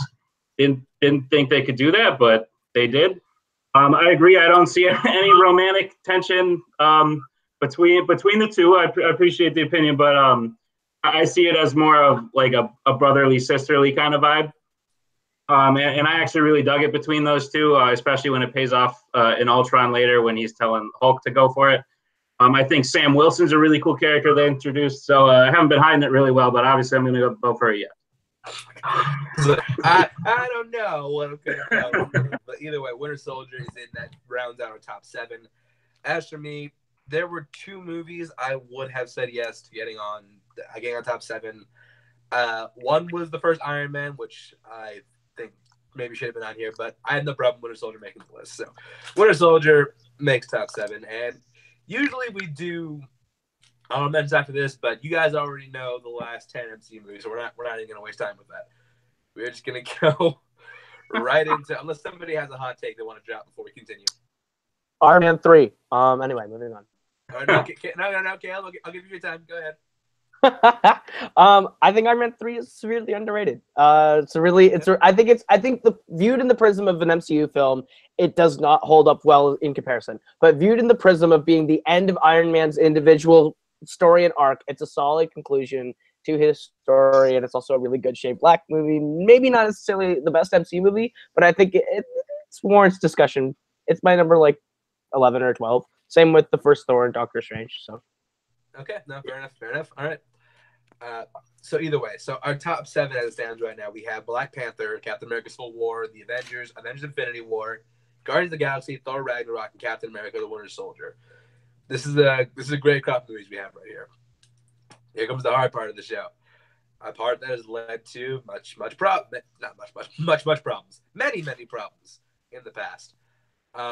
Didn't think they could do that, but they did. I agree. I don't see any romantic tension between the two. I appreciate the opinion, but I see it as more of like a brotherly, sisterly kind of vibe. And I actually really dug it between those two, especially when it pays off in Ultron later when he's telling Hulk to go for it. I think Sam Wilson's a really cool character they introduced, so I haven't been hiding it really well, but obviously I'm going to go for it yet. I don't know what I'm going to go, but either way, Winter Soldier is in that rounds out our top 7. As for me, there were 2 movies I would have said yes to getting on top 7. One was the first Iron Man, which I think maybe should have been on here, but I had no problem with Winter Soldier making the list. So Winter Soldier makes top 7, and usually we do mentions after this, but you guys already know the last 10 MCU movies, so we're not even going to waste time with that. We're just going to go right into, unless somebody has a hot take they want to drop before we continue. Iron Man 3. Anyway, moving on. No, Caleb, I'll give you your time. Go ahead. I think Iron Man 3 is severely underrated. I think viewed in the prism of an MCU film, it does not hold up well in comparison. But viewed in the prism of being the end of Iron Man's individual story and arc, it's a solid conclusion to his story, and it's also a really good Shane Black movie. Maybe not necessarily the best MCU movie, but I think it warrants discussion. It's my number 11 or 12. Same with the first Thor and Doctor Strange. So. Okay, no, fair enough. All right. So either way, our top 7 as it stands right now, we have Black Panther, Captain America: Civil War, the Avengers Infinity War, Guardians of the Galaxy, Thor Ragnarok, and Captain America: The Winter Soldier. This is a great crop of movies we have right here. Here comes the hard part of the show. A part that has led to many problems in the past.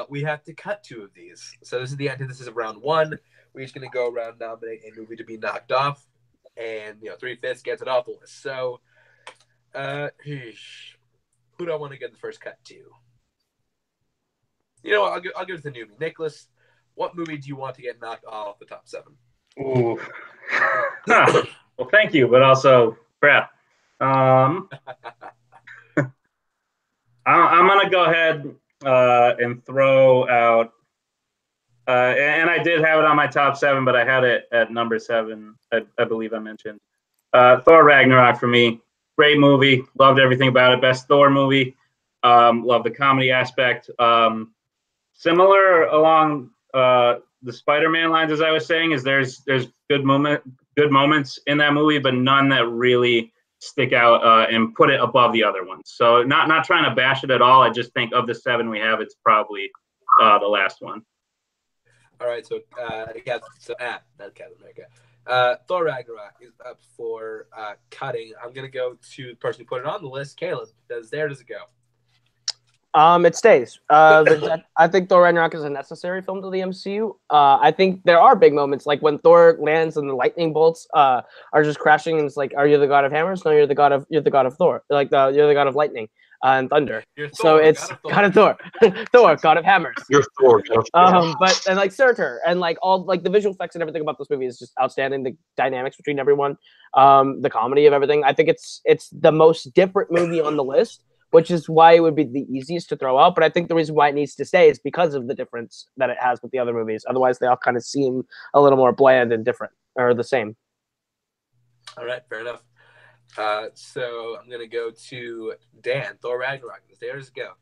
We have to cut 2 of these. So this is the antithesis of round 1. We're just going to go around, nominate a movie to be knocked off, and 3/5 gets it off the list. So, who do I want to get the first cut to? You know what? I'll give it to the newbie. Nicholas, what movie do you want to get knocked off the top 7? Ooh. Well, thank you, but also crap. I'm gonna go ahead and throw out. And I did have it on my top 7, but I had it at number 7. I believe I mentioned Thor Ragnarok for me. Great movie. Loved everything about it. Best Thor movie. Love the comedy aspect. Similar along the Spider-Man lines, as I was saying, is there's good moments in that movie, but none that really stick out and put it above the other ones. So not trying to bash it at all. I just think of the 7 we have, it's probably the last one. All right, so not Captain America. Thor Ragnarok is up for cutting. I'm gonna go to the person who put it on the list. Caleb, does it go? It stays. I think Thor Ragnarok is a necessary film to the MCU. I think there are big moments, like when Thor lands and the lightning bolts are just crashing, and it's like, are you the god of hammers? No, you're the god of Thor. You're the god of lightning. and thunder. You're So Thor, it's God of Thor. God of Thor, Thor, God of hammers. You're Thor. But and like Surtur and like all like the visual effects and everything about this movie is just outstanding. The dynamics between everyone, the comedy of everything. I think it's the most different movie on the list, which is why it would be the easiest to throw out. But I think the reason why it needs to stay is because of the difference that it has with the other movies. Otherwise, they all kind of seem a little more bland and different, or the same. All right, fair enough. So I'm gonna go to Dan. Thor Ragnarok. There's go.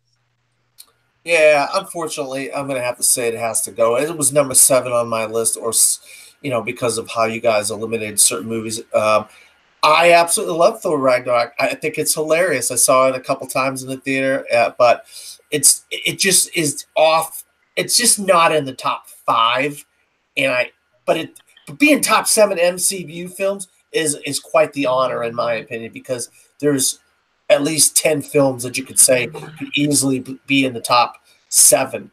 Yeah, unfortunately, I'm gonna have to say it has to go. It was number 7 on my list, or because of how you guys eliminated certain movies. I absolutely love Thor Ragnarok. I think it's hilarious. I saw it a couple times in the theater, but it just is off. It's just not in the top 5, but being top 7 MCU films is quite the honor in my opinion, because there's at least 10 films that you could say could easily be in the top 7,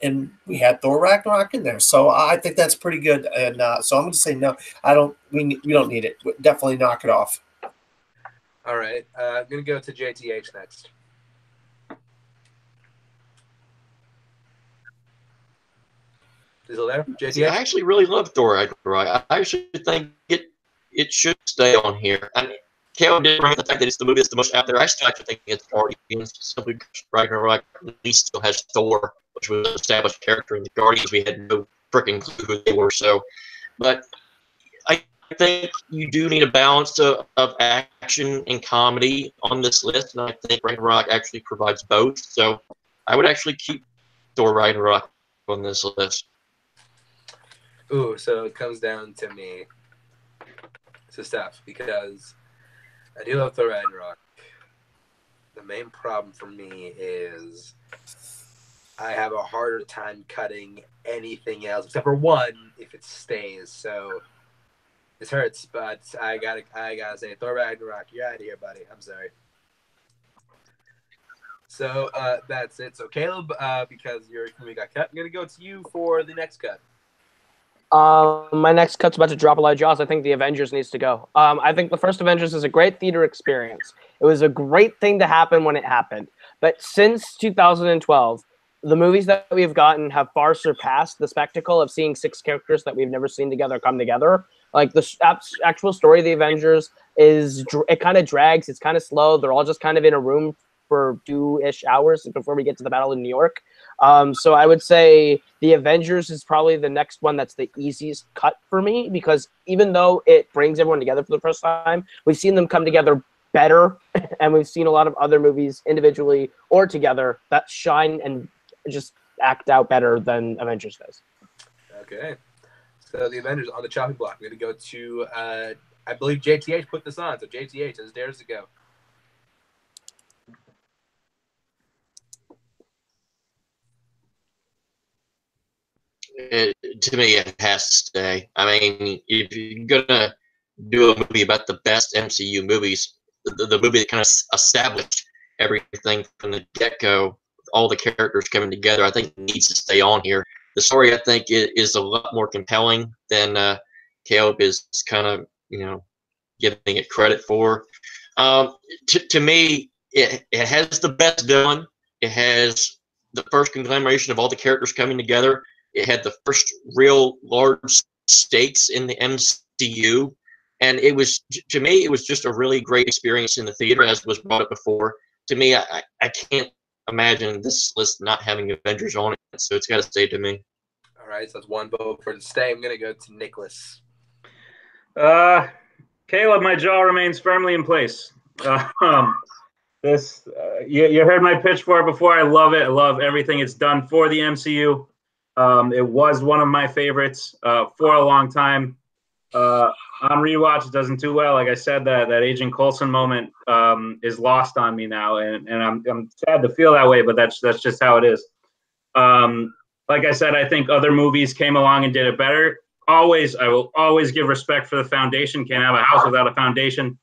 and we had Thor Ragnarok in there, so I think that's pretty good. And so I'm going to say no. I don't. We don't need it. Definitely knock it off. All right, I'm going to go to JTH next. Is it there? JTH? I actually really love Thor Ragnarok. I actually think it should stay on here. I mean, Kale did bring up the fact that it's the movie that's the most out there. I still actually think it's Guardians, simply because Ragnarok at least still has Thor, which was an established character in the Guardians. We had no freaking clue who they were. So, but I think you do need a balance of action and comedy on this list, and I think Ragnarok actually provides both. So I would actually keep Thor Ragnarok on this list. Ooh, so it comes down to me. So Steph, because I do love Thor Ragnarok. The main problem for me is I have a harder time cutting anything else except for one if it stays. So this hurts, but I gotta say Thor Ragnarok, you're out of here, buddy. I'm sorry. So that's it. So Caleb, because your movie got cut, I'm gonna go to you for the next cut. My next cut's about to drop a lot of jaws. I think the Avengers needs to go. I think the first Avengers is a great theater experience. It was a great thing to happen when it happened. But since 2012, the movies that we've gotten have far surpassed the spectacle of seeing 6 characters that we've never seen together come together. Like the actual story of the Avengers it kind of drags. It's kind of slow. They're all just kind of in a room for 2-ish hours before we get to the battle in New York. So I would say the Avengers is probably the next one that's the easiest cut for me, because even though it brings everyone together for the first time, we've seen them come together better, and we've seen a lot of other movies individually or together that shine and just act out better than Avengers does. Okay. So the Avengers on the chopping block. We're going to go to, I believe JTH put this on. So JTH, as dares to go. To me, it has to stay. I mean, if you're gonna do a movie about the best MCU movies, the movie that kind of established everything from the get-go, all the characters coming together, I think needs to stay on here. The story, I think, is a lot more compelling than Caleb is kind of, giving it credit for. To me, it has the best villain. It has the first conglomeration of all the characters coming together. It had the first real large stakes in the MCU. And it was, to me, it was just a really great experience in the theater, as was brought up before. To me, I can't imagine this list not having Avengers on it, so it's got to stay to me. All right, so that's one vote for the stay. I'm going to go to Nicholas. Caleb, my jaw remains firmly in place. You heard my pitch for it before. I love it. I love everything it's done for the MCU. It was one of my favorites for a long time. On rewatch, it doesn't do well. Like I said, that Agent Coulson moment is lost on me now, and I'm sad to feel that way, but that's just how it is. Like I said, I think other movies came along and did it better. I will always give respect for the foundation. Can't have a house without a foundation.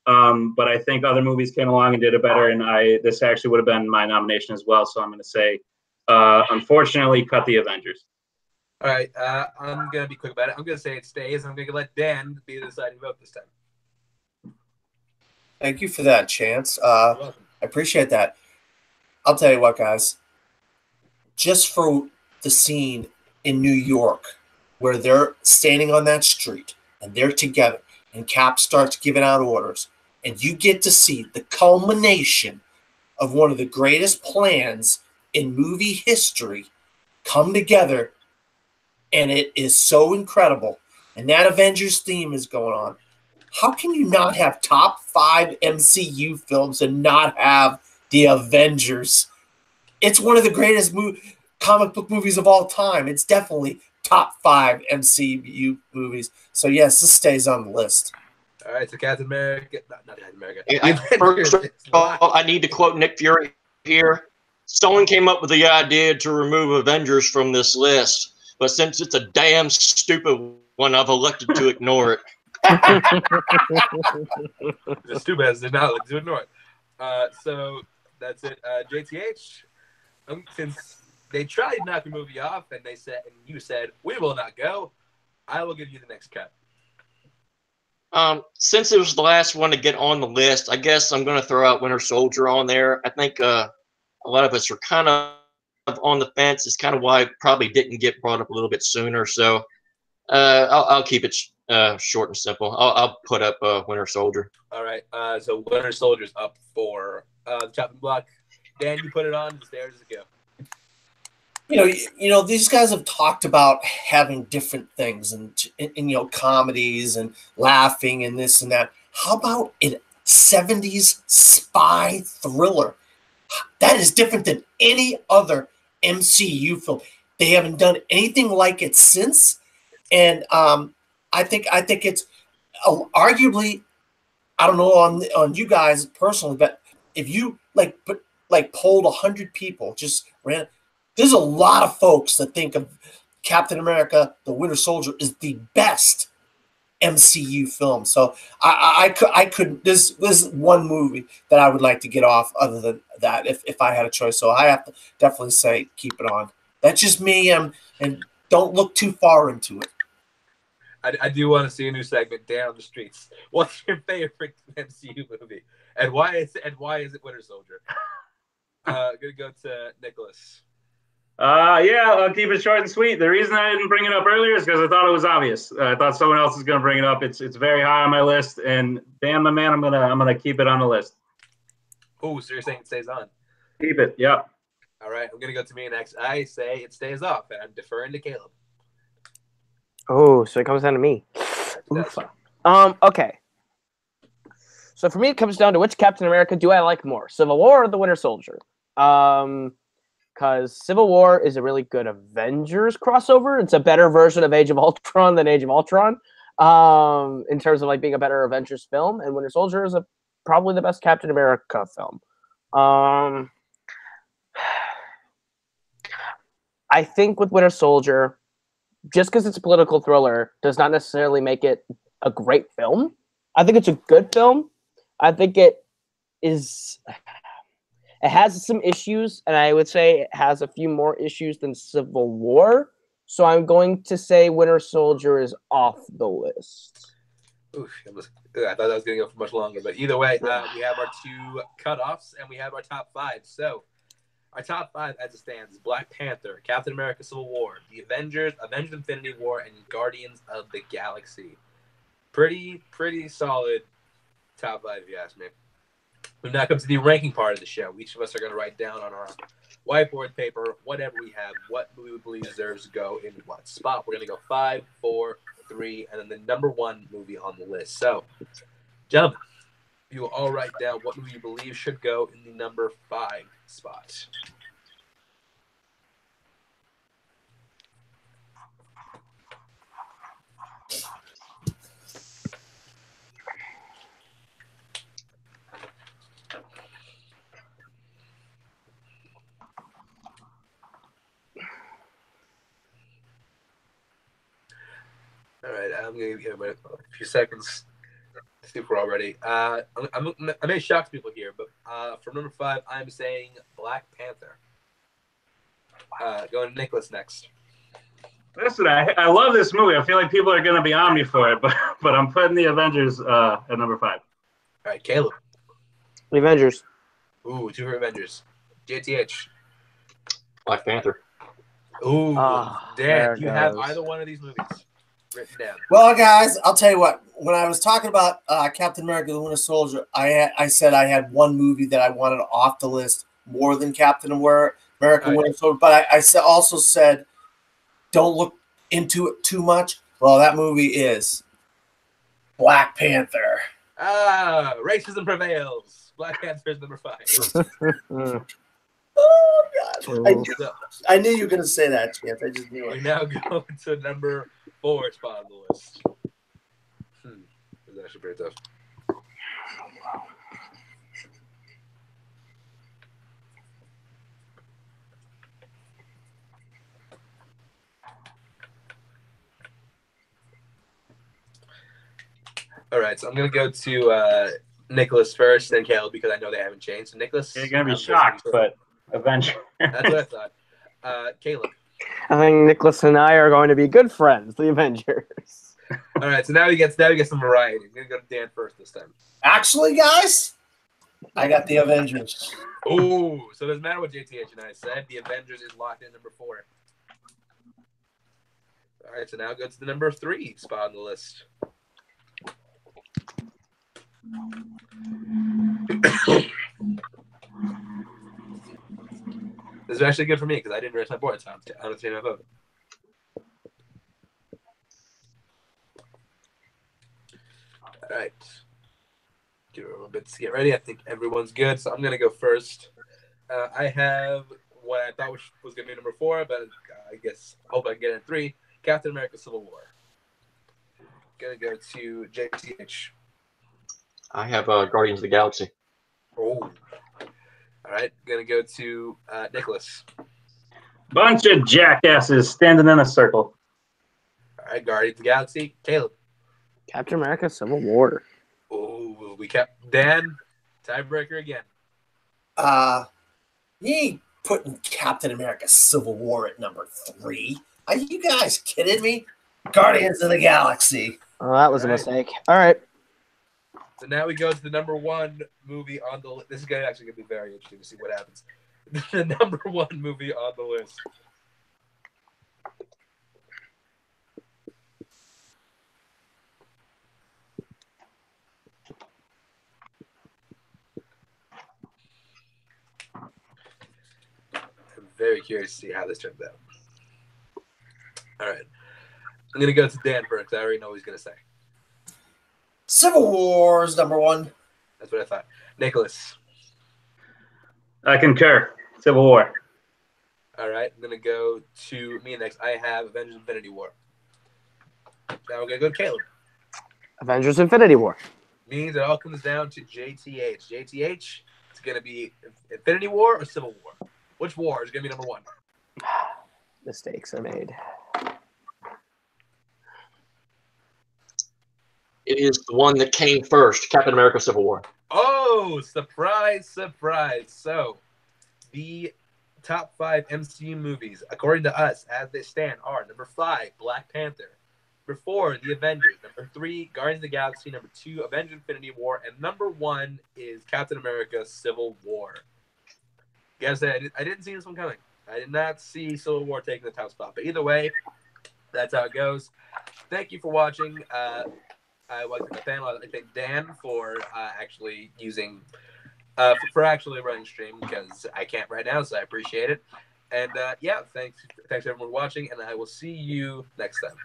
But I think other movies came along and did it better, and this actually would have been my nomination as well. So I'm going to say, unfortunately, cut the Avengers. All right, I'm going to be quick about it. I'm going to say it stays. I'm going to let Dan be the deciding vote this time. Thank you for that, Chance. I appreciate that. I'll tell you what, guys. Just for the scene in New York where they're standing on that street and they're together and Cap starts giving out orders and you get to see the culmination of one of the greatest plans in movie history come together, and it is so incredible. And that Avengers theme is going on. How can you not have top 5 MCU films and not have the Avengers? It's one of the greatest comic book movies of all time. It's definitely top 5 MCU movies. So yes, this stays on the list. All right, so Captain America, not Captain America. First of all, I need to quote Nick Fury here. Someone came up with the idea to remove Avengers from this list, but since it's a damn stupid one, I've elected to ignore it. It's stupid as did not like to ignore it. So that's it. JTH, since they tried to knock the movie off, and you said we will not go, I will give you the next cut. Since it was the last one to get on the list, I guess I'm going to throw out Winter Soldier on there. I think a lot of us are kind of on the fence. It's kind of why it probably didn't get brought up a little bit sooner. So I'll keep it short and simple. I'll put up Winter Soldier. All right. So Winter Soldier's up for the chopping block. Dan, you put it on. It's theirs to go. You know, these guys have talked about having different things and comedies and laughing and this and that. How about a 70s spy thriller? That is different than any other MCU film. They haven't done anything like it since, and I think it's arguably, I don't know on you guys personally, but if you polled 100 people, just ran. There's a lot of folks that think of Captain America, the Winter Soldier, is the best MCU film. So I couldn't. This is one movie that I would like to get off other than that if I had a choice. So I have to definitely say keep it on. That's just me, and don't look too far into it. I do want to see a new segment, Dan on the Streets. What's your favorite MCU movie, and why is it Winter Soldier? Gonna go to Nicholas. Yeah, I'll keep it short and sweet. The reason I didn't bring it up earlier is because I thought it was obvious. I thought someone else was going to bring it up. It's very high on my list, and Dan, my man, I'm gonna keep it on the list. Oh, so you're saying it stays on? Keep it. Yep. All right, I'm gonna go to me next. I say it stays off, and I'm deferring to Caleb. Oh, so it comes down to me. Okay. So for me, it comes down to which Captain America do I like more, Civil War or the Winter Soldier? Because Civil War is a really good Avengers crossover. It's a better version of Age of Ultron than Age of Ultron, in terms of like being a better Avengers film. And Winter Soldier is probably the best Captain America film. I think with Winter Soldier, just because it's a political thriller does not necessarily make it a great film. I think it's a good film. I think it is. It has some issues, and I would say it has a few more issues than Civil War. So I'm going to say Winter Soldier is off the list. Oof, I thought that was going to go for much longer. But either way, we have our 2 cutoffs, and we have our top 5. So our top 5 as it stands is Black Panther, Captain America Civil War, The Avengers, Avengers Infinity War, and Guardians of the Galaxy. Pretty solid top 5, if you ask me. When that comes to the ranking part of the show, each of us are going to write down on our whiteboard paper whatever we have, what movie we believe deserves to go in what spot. We're going to go 5, 4, 3, and then the number 1 movie on the list. So, gentlemen, you will all write down what movie you believe should go in the number 5 spot. All right, I'm going to give it a few seconds to see if we're all ready. I may shock people here, but for number 5, I'm saying Black Panther. Going to Nicholas next. Listen, I love this movie. I feel like people are going to be on me for it, but I'm putting the Avengers at number 5. All right, Caleb. The Avengers. Ooh, 2 for Avengers. JTH. Black Panther. Ooh, there Dan, it do you have goes. either one of these movies written down? Well, guys, I'll tell you what. When I was talking about Captain America: The Winter Soldier, I said I had one movie that I wanted off the list more than Captain America: Winter Soldier. But I also said don't look into it too much. Well, that movie is Black Panther. Racism prevails. Black Panther is number 5. Oh God! So, I knew you were going to say that, Chance. I just knew we it. now go to number 4 spot on the list. This is actually pretty tough. All right, so I'm going to go to Nicholas first, then Caleb, because I know they haven't changed. So Nicholas, You're gonna be shocked, but Avenger. that's what I thought. Caleb. I think Nicholas and I are going to be good friends, the Avengers. All right, so now we get some variety. I'm gonna go to Dan first this time. Actually, guys, I got the Avengers. Ooh, so it doesn't matter what JTH and I said. The Avengers is locked in number 4. All right, so now go to the number 3 spot on the list. This is actually good for me because I didn't raise my board, so I'm understanding my vote. All right. Give it a little bit to get ready. I think everyone's good, so I'm going to go first. I have what I thought was going to be number 4, but I guess hope I can get it in 3. Captain America: Civil War. Going to go to JTH. I have Guardians of the Galaxy. Oh. All right. Going to go to Nicholas. Bunch of jackasses standing in a circle. All right. Guardians of the Galaxy. Caleb. Captain America: Civil War. Oh, we kept Dan. Tiebreaker again. You ain't putting Captain America: Civil War at number 3. Are you guys kidding me? Guardians of the Galaxy. Oh, that was a mistake. All right. So now we go to the number 1 movie on the list. This is actually going to be very interesting to see what happens. The number 1 movie on the list. I'm very curious to see how this turns out. All right. I'm going to go to Dan first. I already know what he's going to say. Civil War is number 1. That's what I thought. Nicholas. I concur. Civil War. All right. I'm going to go to me next. I have Avengers Infinity War. Now we're going to go to Caleb. Avengers Infinity War. Means it all comes down to JTH. JTH, it's going to be Infinity War or Civil War? Which war is going to be number 1? Mistakes are made. It is the one that came first, Captain America: Civil War. Oh, surprise, surprise. So, the top 5 MCU movies, according to us, as they stand, are number 5, Black Panther. Number 4, The Avengers. Number 3, Guardians of the Galaxy. Number 2, Avengers Infinity War. And number 1 is Captain America: Civil War. Guys, I didn't see this one coming. I did not see Civil War taking the top spot. But either way, that's how it goes. Thank you for watching. I like the panel. I thank Dan for actually using for actually running stream because I can't right now, so I appreciate it. And yeah, thanks everyone for watching, and I will see you next time.